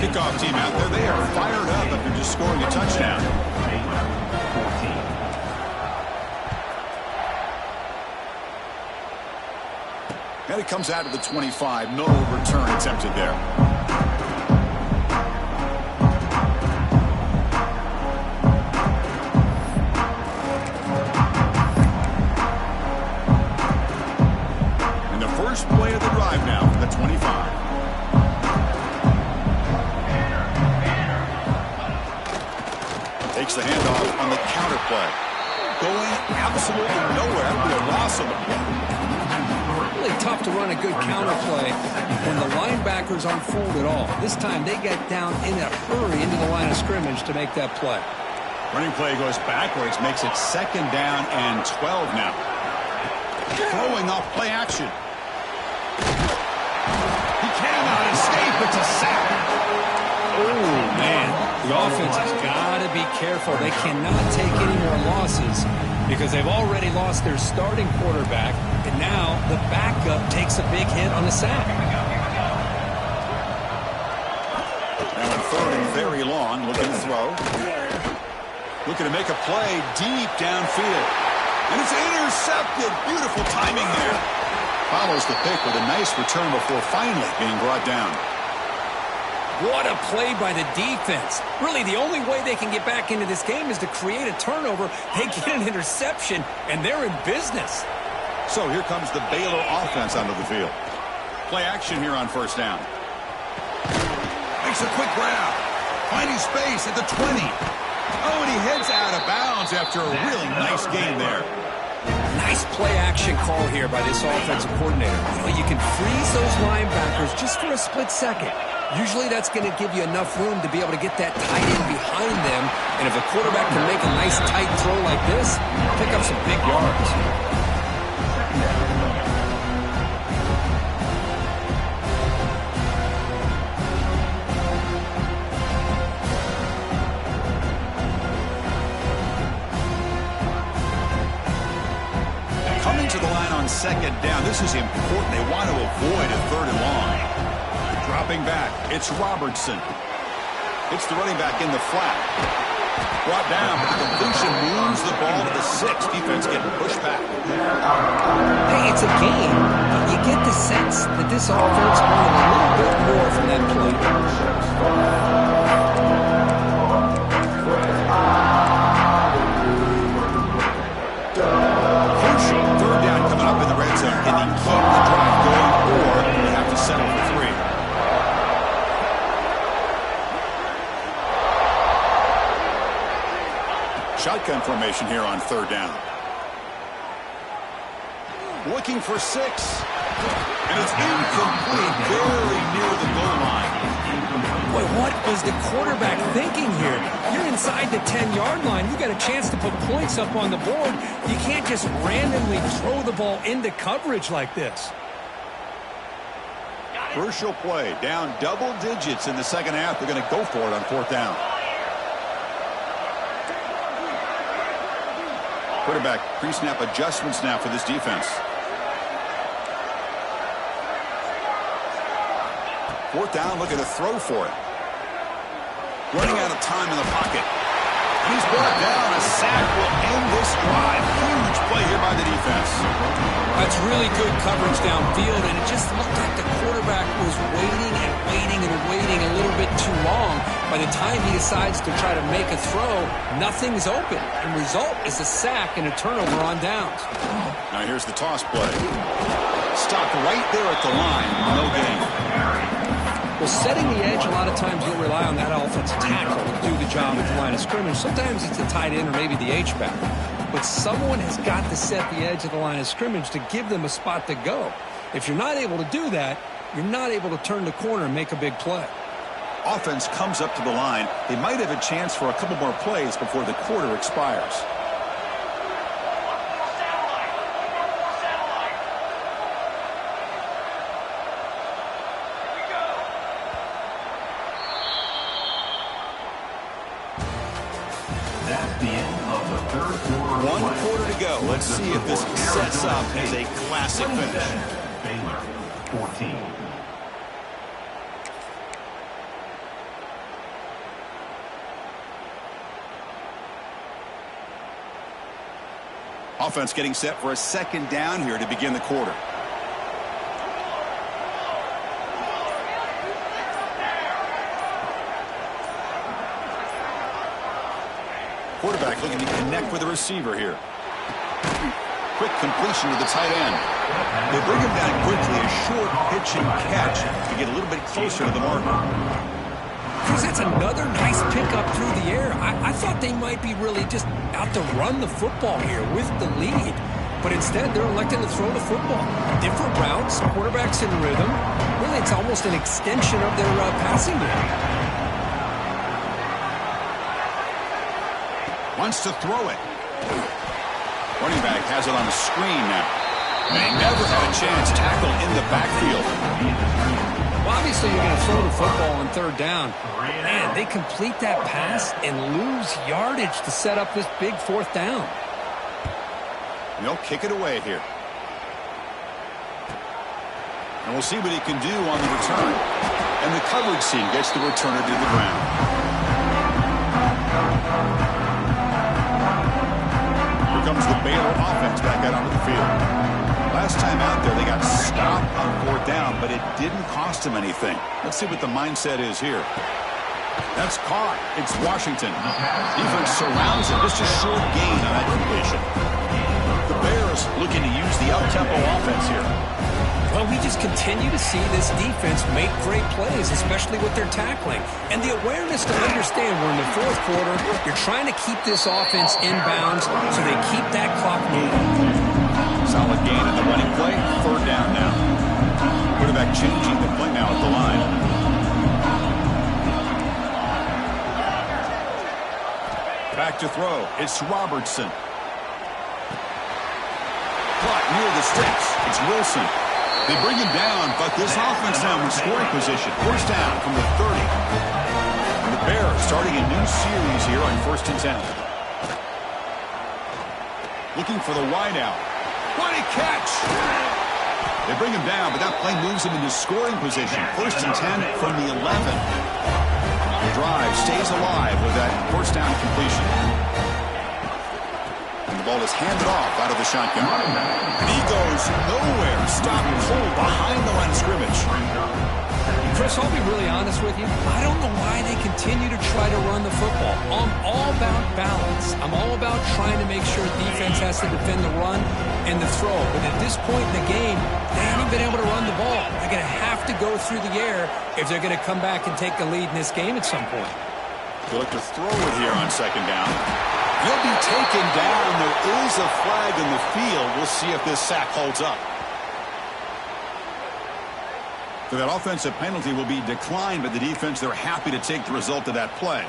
Kickoff team out there. They are fired up after just scoring a touchdown. And it comes out of the 25. No return attempted there. 25. Takes the handoff on the counter play. Going absolutely nowhere. That would be a loss of the play. Really tough to run a good counter play when the linebackers aren't fooled at all. This time they get down in a hurry into the line of scrimmage to make that play. Running play goes backwards, makes it 2nd down and 12 now. Throwing off play action. He cannot escape. It's a sack. Oh, man. The offense has got to be careful. They cannot take any more losses because they've already lost their starting quarterback, and now the backup takes a big hit on the sack. Now in 3rd and very long, looking to throw. Looking to make a play deep downfield. And it's intercepted. Beautiful timing there. Follows the pick with a nice return before finally being brought down. What a play by the defense. Really, the only way they can get back into this game is to create a turnover. They get an interception, and they're in business. So here comes the Baylor offense onto the field. Play action here on 1st down. Makes a quick grab. Finding space at the 20. Oh, and he heads out of bounds after a really nice game there. Nice play action call here by this offensive coordinator. You can freeze those linebackers just for a split second. Usually that's going to give you enough room to be able to get that tight end behind them. And if a quarterback can make a nice tight throw like this, pick up some big yards. Coming to the line on 2nd down. This is important. They want to avoid a 3rd and long. Dropping back, it's Robertson. It's the running back in the flat. Brought down, but the completion moves the ball to the 6. Defense getting pushed back. Hey, it's a game, but you get the sense that this offense wanted a little bit more from that play. Crucial 3rd down coming up in the red zone. Can he keep the drive going, or do you have to settle for 3? Shotgun formation here on 3rd down. Looking for 6. And it's incomplete, very near the goal line. Boy, what was the quarterback thinking here? You're inside the 10-yard line. You got a chance to put points up on the board. You can't just randomly throw the ball into coverage like this. Crucial play. Down double digits in the 2nd half. They're going to go for it on 4th down. Quarterback pre-snap adjustments now for this defense. 4th down, looking to throw for it. Running out of time in the pocket. And he's brought down. A sack will end this drive. Huge play here by the defense. That's really good coverage downfield, and it just looked like the quarterback was waiting and waiting and waiting a little bit too long. By the time he decides to try to make a throw, nothing's open. And result is a sack and a turnover on downs. Now here's the toss play. Stopped right there at the line. No gain. Well, setting the edge, a lot of times you'll rely on that offensive tackle to do the job at the line of scrimmage. Sometimes it's the tight end or maybe the H-back. But someone has got to set the edge of the line of scrimmage to give them a spot to go. If you're not able to do that, you're not able to turn the corner and make a big play. Offense comes up to the line. They might have a chance for a couple more plays before the quarter expires. That's the end of the 3rd quarter. 1 quarter to go. Let's see if this sets up as a classic finish. Baylor 14. Offense getting set for a 2nd down here to begin the quarter. Quarterback looking to connect with the receiver here. quick completion to the tight end. They bring him down quickly, a short pitch and catch to get a little bit closer to the marker. Chris, that's another nice pickup through the air. I thought they might be really just out to run the football here with the lead. But instead, they're electing to throw the football. Different routes, quarterbacks in rhythm. Really, it's almost an extension of their passing game. Wants to throw it. Running back has it on the screen now. They never had a chance. Tackle in the backfield. Well, obviously, you're going to throw the football on third down. Man, they complete that pass and lose yardage to set up this big fourth down. And they'll kick it away here. And we'll see what he can do on the return. And the coverage team gets the returner to the ground. Here comes the Baylor offense back out onto the field. Last time out there, they got stopped on fourth down, but it didn't cost them anything. Let's see what the mindset is here. That's caught. It's Washington. Defense surrounds it. Just a short gain on that completion. The Bears looking to use the up-tempo offense here. Well, we just continue to see this defense make great plays, especially with their tackling. And the awareness to understand we're in the fourth quarter, you're trying to keep this offense in bounds so they keep that clock moving. Solid gain in the running play. Third down now. Quarterback changing the play now at the line. Back to throw. It's Robertson. Caught near the sticks. It's Wilson. They bring him down, but this offense now in scoring position. First down from the 30. And the Bears starting a new series here on 1st and 10. Looking for the wideout. What a catch! They bring him down, but that play moves him into scoring position. 1st and 10 from the 11. The drive stays alive with that first down completion. And the ball is handed off out of the shotgun. And he goes nowhere. Stop cold behind the line of scrimmage. Chris, I'll be really honest with you. I don't know why they continue to try to run the football. I'm all about balance. I'm all about trying to make sure defense has to defend the run and the throw. But at this point in the game, they haven't been able to run the ball. They're going to have to go through the air if they're going to come back and take the lead in this game at some point. They look to throw it here on second down. He'll be taken down. There is a flag in the field. We'll see if this sack holds up. So that offensive penalty will be declined by the defense. They're happy to take the result of that play.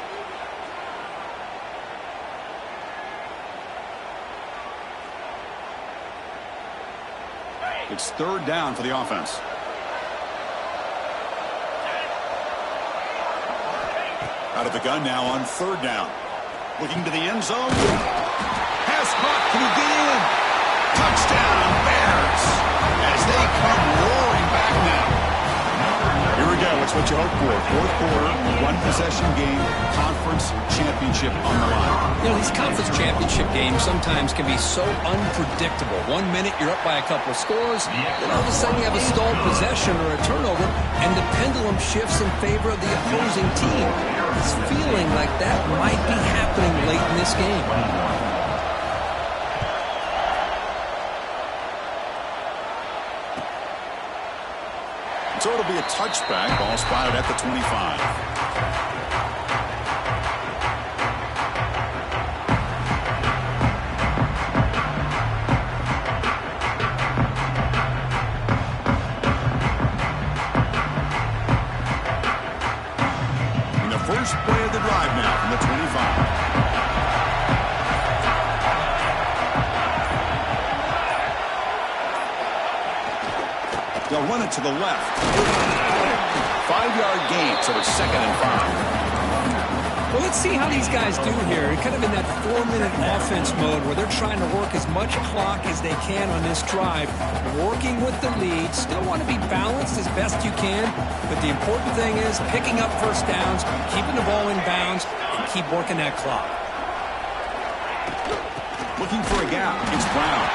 It's third down for the offense. Out of the gun now on third down. Looking to the end zone. Pass caught. Can he get in? Touchdown, Bears. As they come roaring back now. Here we go. It's what you hope for. Fourth quarter, one possession game, conference championship on the line. You know, these conference championship games sometimes can be so unpredictable. 1 minute you're up by a couple of scores, then all of a sudden you have a stalled possession or a turnover, and the pendulum shifts in favor of the opposing team. It's feeling like that might be happening late in this game. So it'll be a touchback. Ball spotted at the 25. And the first play of the drive now from the 25. They'll run it to the left. 5-yard gain, so it's 2nd and 5. Well, let's see how these guys do here. Kind of in that 4-minute offense mode where they're trying to work as much clock as they can on this drive. Working with the lead. Still want to be balanced as best you can. But the important thing is picking up first downs, keeping the ball in bounds, and keep working that clock. Looking for a gap. It's Brown.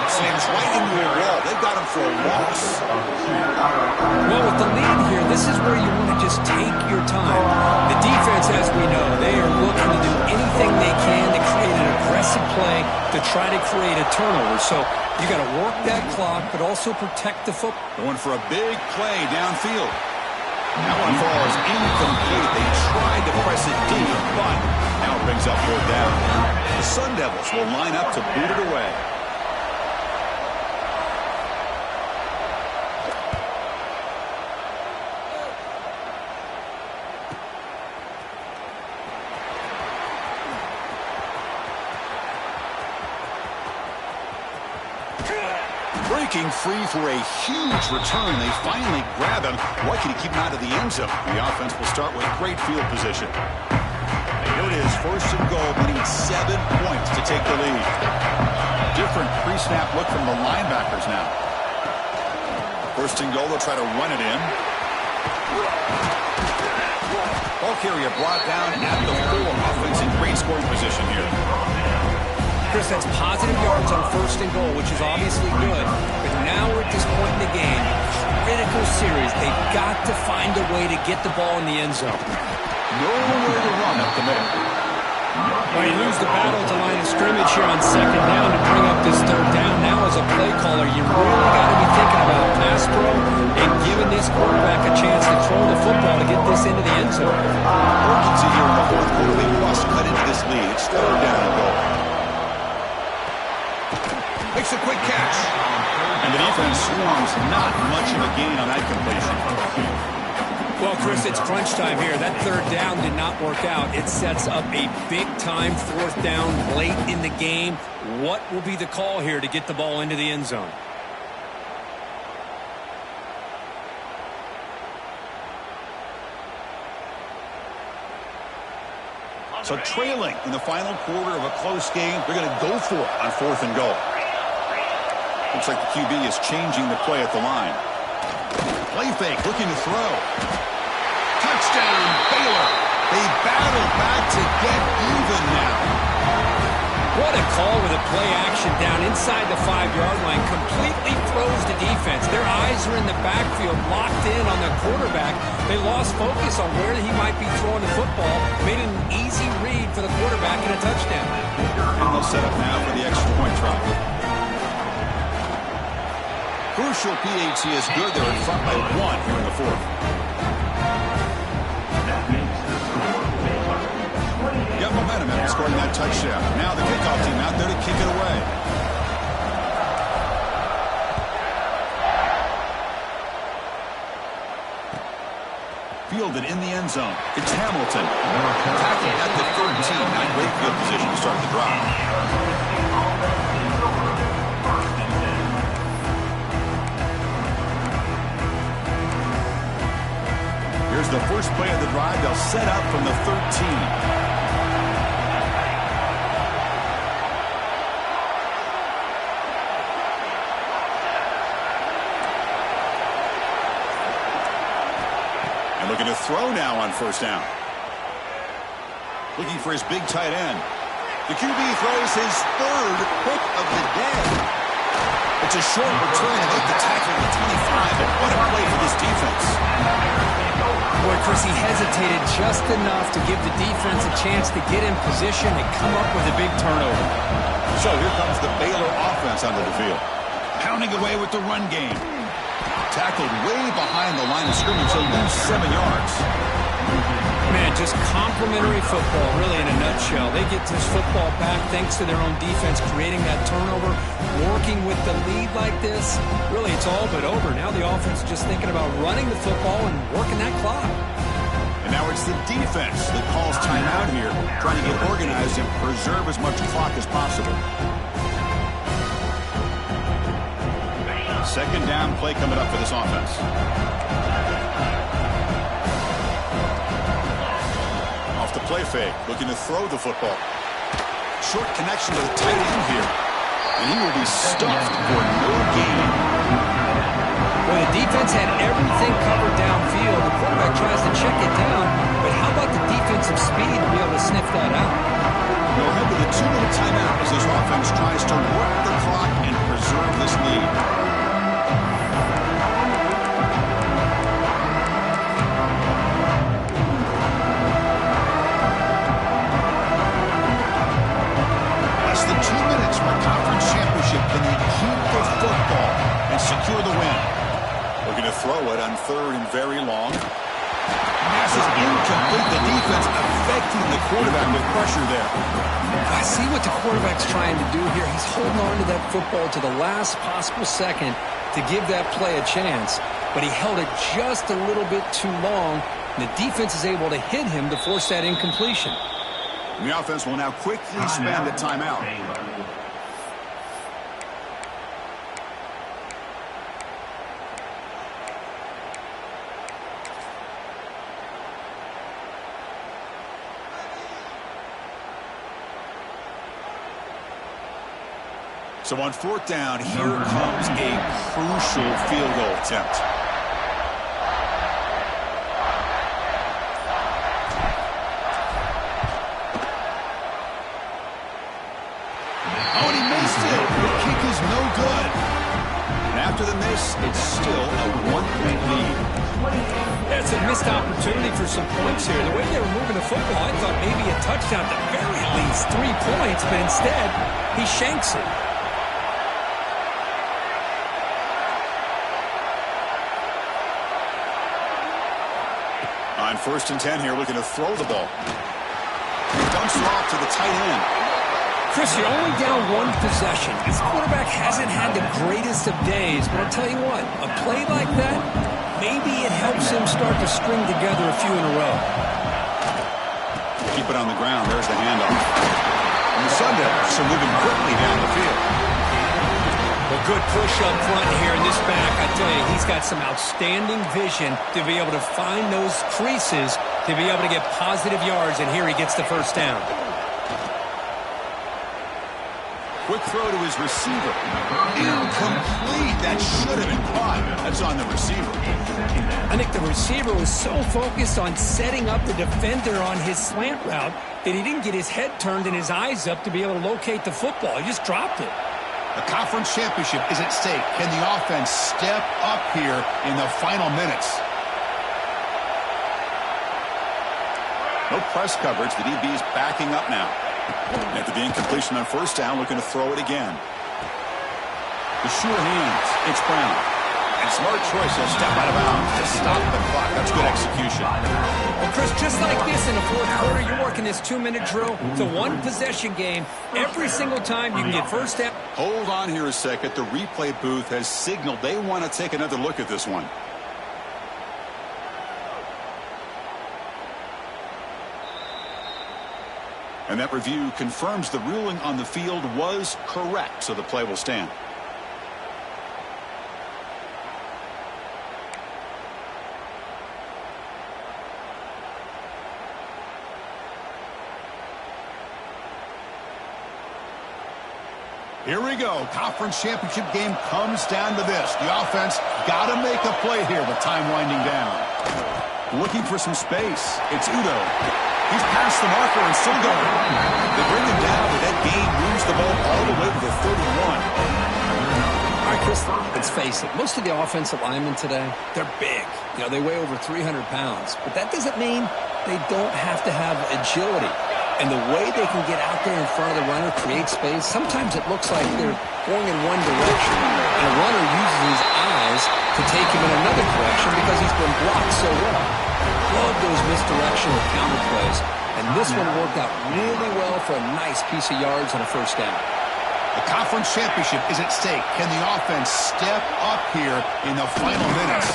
Slams right into a wall. They've got him for a loss. Well, with the lead here, this is where you want to just take your time. The defense, as we know, they are looking to do anything they can to create an aggressive play to try to create a turnover. So you got to work that clock, but also protect the football. Going for a big play downfield. That one falls incomplete. They tried to press it deep, but now it brings up 4th down. The Sun Devils will line up to boot it away. Breaking free for a huge return. They finally grab him. Why can he keep him out of the end zone? The offense will start with great field position. And here it is, 1st and goal. They need 7 points to take the lead. Different pre-snap look from the linebackers now. 1st and goal, they'll try to run it in. Ball carrier brought down at the 4. Offense in great scoring position here. Chris, that's positive yards on 1st and goal, which is obviously good. But now we're at this point in the game, critical series. They've got to find a way to get the ball in the end zone. Nowhere to run up the middle. Well, you lose the battle at the line of scrimmage here on 2nd down to bring up this 3rd down. Now as a play caller, you really got to be thinking about pass pro and giving this quarterback a chance to throw the football to get this into the end zone. Urgency here in the 4th quarter. They must cut into this lead. It's 3rd down and goal. Makes a quick catch. And the defense swarms. Not much of a gain on that completion. Well, Chris, it's crunch time here. That 3rd down did not work out. It sets up a big-time 4th down late in the game. What will be the call here to get the ball into the end zone? So trailing in the final quarter of a close game, they're going to go for it on 4th and goal. Looks like the QB is changing the play at the line. Play fake, looking to throw. Touchdown, Baylor. They battle back to get even now. What a call with a play action down inside the 5-yard line. Completely throws the defense. Their eyes are in the backfield, locked in on the quarterback. They lost focus on where he might be throwing the football. Made an easy read for the quarterback and a touchdown. And they'll set up now for the extra point try. Crucial PAT is good. They're in front by 1 here in the 4th. Got momentum after scoring that touchdown. Now the kickoff team out there to kick it away. Fielded in the end zone. It's Hamilton. Tackled at the 13. Not great field position to start the drive. Here's the first play of the drive. They'll set up from the 13. Looking to throw now on 1st down. Looking for his big tight end. The QB throws his 3rd pick of the day. It's a short return and make the tackle at 25. But what a play for this defense. Boy, Chris, he hesitated just enough to give the defense a chance to get in position and come up with a big turnover. So here comes the Baylor offense onto the field. Pounding away with the run game. Tackled way behind the line of scrimmage. He'll lose 7 yards. Man, just complimentary football, really, in a nutshell. They get this football back thanks to their own defense, creating that turnover, working with the lead like this. Really, it's all but over. Now the offense is just thinking about running the football and working that clock. And now it's the defense that calls timeout here, trying to get organized and preserve as much clock as possible. 2nd down play coming up for this offense. Off the play fake, looking to throw the football. Short connection to the tight end here. And he will be stuffed for no gain. Well, the defense had everything covered downfield. The quarterback tries to check it down, but how about the defensive speed to be able to sniff that out? We'll head to the 2-minute timeout as this offense tries to work the clock and preserve conference championship. Can they keep the football and secure the win? Looking to throw it on 3rd and very long. Pass is incomplete. The defense affecting the quarterback with pressure there. I see what the quarterback's trying to do here. He's holding on to that football to the last possible second to give that play a chance, but he held it just a little bit too long, and the defense is able to hit him to force that incompletion. And the offense will now quickly spend the timeout. So on 4th down, here comes a crucial field goal attempt. Oh, and he missed it. The kick is no good. And after the miss, it's still a 1-point lead. That's a missed opportunity for some points here. The way they were moving the football, I thought maybe a touchdown at the very least, 3 points, but instead, he shanks it. On 1st and 10 here, looking to throw the ball. He dumps it off to the tight end. Chris, you're only down 1 possession. This quarterback hasn't had the greatest of days, but I'll tell you what, a play like that, maybe it helps him start to string together a few in a row. Keep it on the ground. There's the handoff. And the Sun Devils are moving quickly down the field. A good push up front here in this back. I tell you, he's got some outstanding vision to be able to find those creases, to be able to get positive yards, and here he gets the 1st down. Quick throw to his receiver. Incomplete. That should have been caught. That's on the receiver. I think the receiver was so focused on setting up the defender on his slant route that he didn't get his head turned and his eyes up to be able to locate the football. He just dropped it. The conference championship is at stake. Can the offense step up here in the final minutes? No press coverage. The DB's backing up now. After the incompletion on 1st down, looking to throw it again. The sure hands. It's Brown. And smart choice. He'll step out of bounds to stop the clock. That's good execution. Well, Chris, just like this in the 4th quarter, you're working this 2-minute drill. It's a 1-possession game. Every single time you can get 1st down. Hold on here a second. The replay booth has signaled they want to take another look at this one. And that review confirms the ruling on the field was correct, so the play will stand. Here we go. Conference championship game comes down to this. The offense got to make a play here with time winding down. Looking for some space. It's Udo. He's past the marker and still going. They bring him down, but that gain moves the ball all the way to the 31. All right, Chris, let's face it. Most of the offensive linemen today, they're big. You know, they weigh over 300 pounds. But that doesn't mean they don't have to have agility. And the way they can get out there in front of the runner, create space, sometimes it looks like they're going in one direction. And a runner uses his eyes to take him in another direction because he's been blocked so well. Love those misdirectional counter plays. And this one worked out really well for a nice piece of yards and a 1st down. The conference championship is at stake. Can the offense step up here in the final minutes?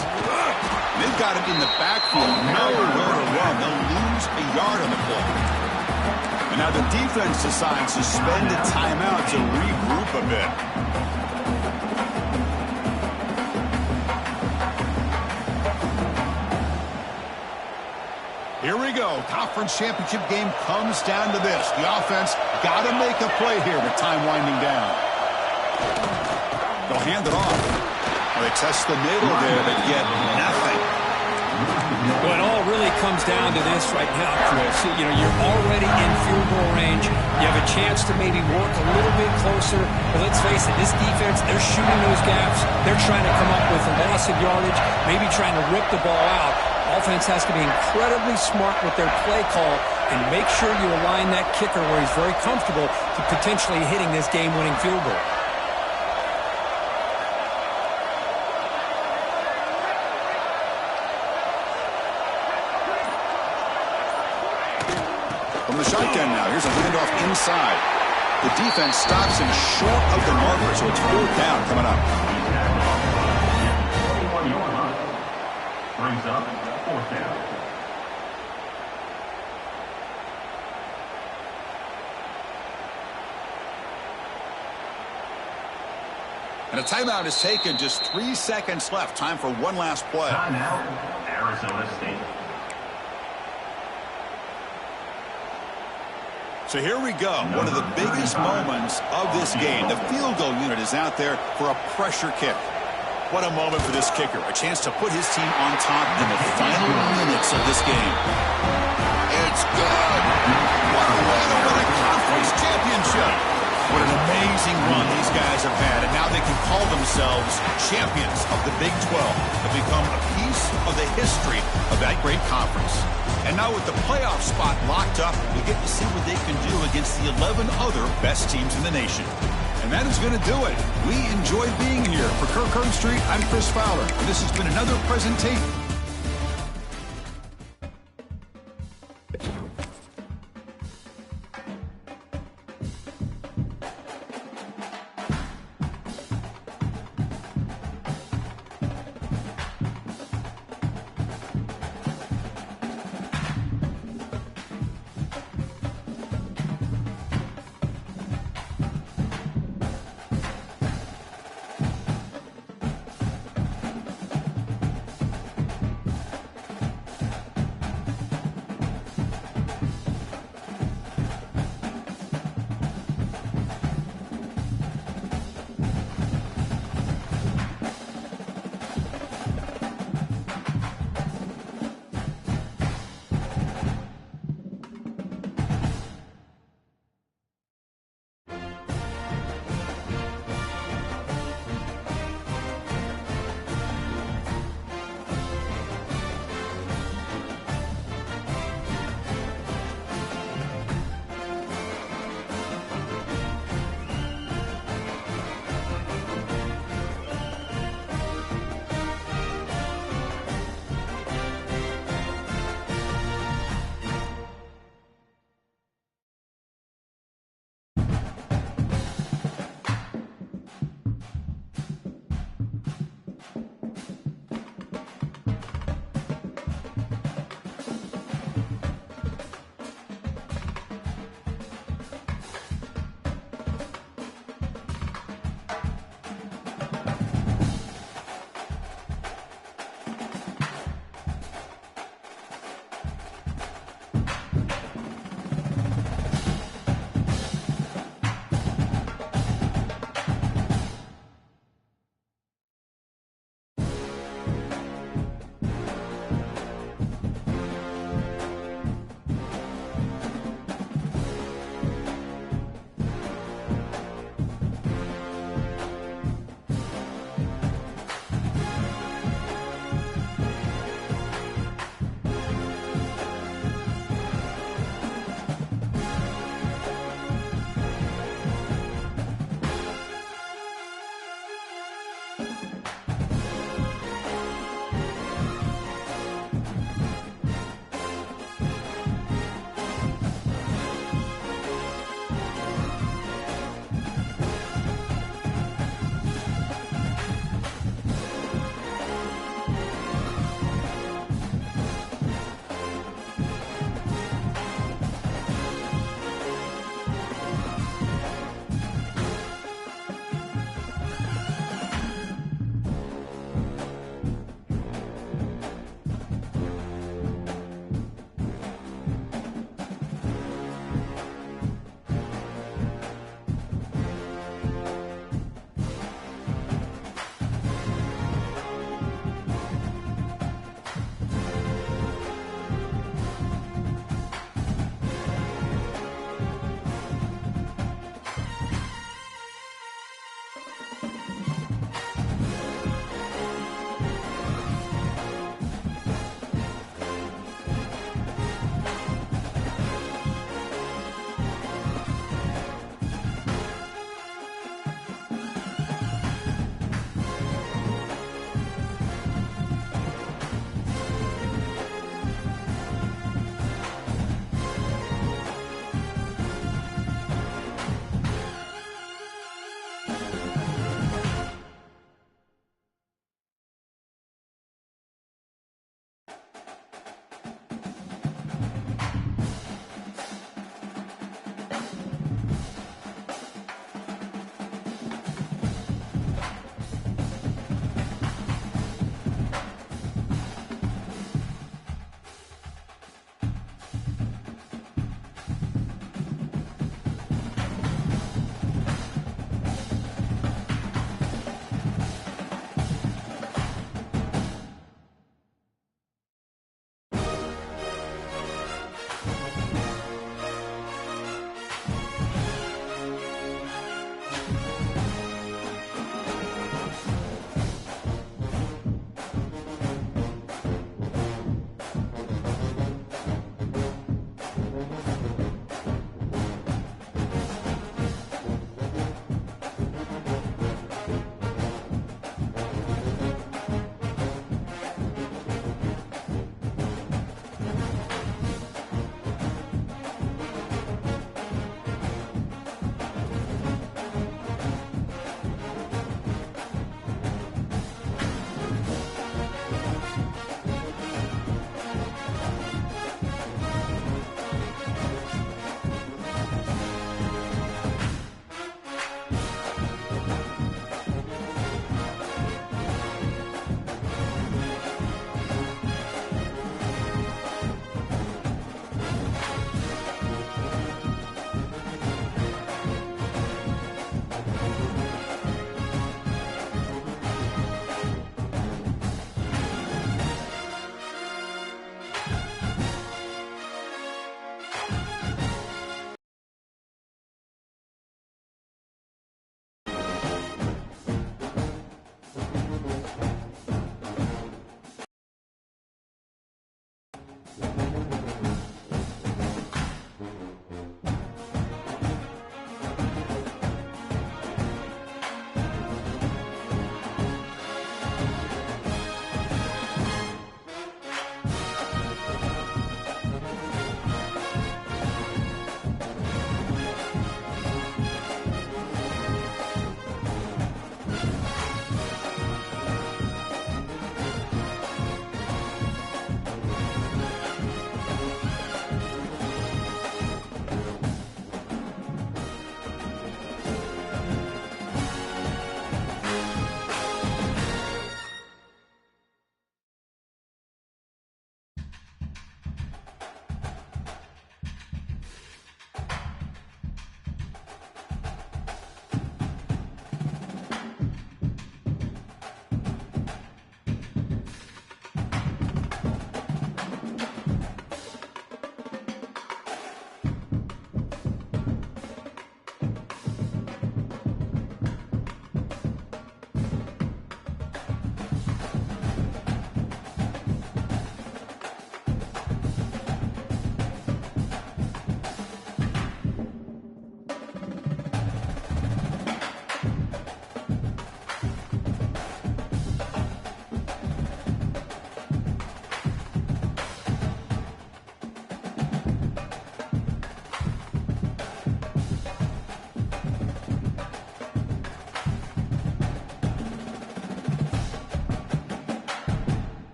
They've got it in the backfield. Nowhere to run. They'll lose a yard on the play. And now the defense decides to spend a timeout to regroup a bit. Here we go. Conference championship game comes down to this. The offense got to make a play here with time winding down. They'll hand it off. Well, they test the middle there, but get nothing. Well, it all really comes down to this right now, Chris. You know, you're already in field goal range. You have a chance to maybe work a little bit closer. But let's face it, this defense, they're shooting those gaps. They're trying to come up with a loss of yardage, maybe trying to rip the ball out. Offense has to be incredibly smart with their play call and make sure you align that kicker where he's very comfortable to potentially hitting this game-winning field goal. From the shotgun now, here's a handoff inside. The defense stops him short of the marker, so it's 4th down coming up. 21-yard line. Brings up 4th down. And a timeout is taken. Just 3 seconds left. Time for one last play. Timeout, Arizona State. So here we go. One of the biggest moments of this game. The field goal unit is out there for a pressure kick. What a moment for this kicker. A chance to put his team on top in the final minutes of this game. It's good. What a win over the conference championship. What an amazing run these guys have had, and now they can call themselves champions of the Big 12. They've become a piece of the history of that great conference. And now with the playoff spot locked up, we get to see what they can do against the 11 other best teams in the nation. And that is going to do it. We enjoy being here. For Kirk Herbstreit, I'm Chris Fowler, and this has been another presentation.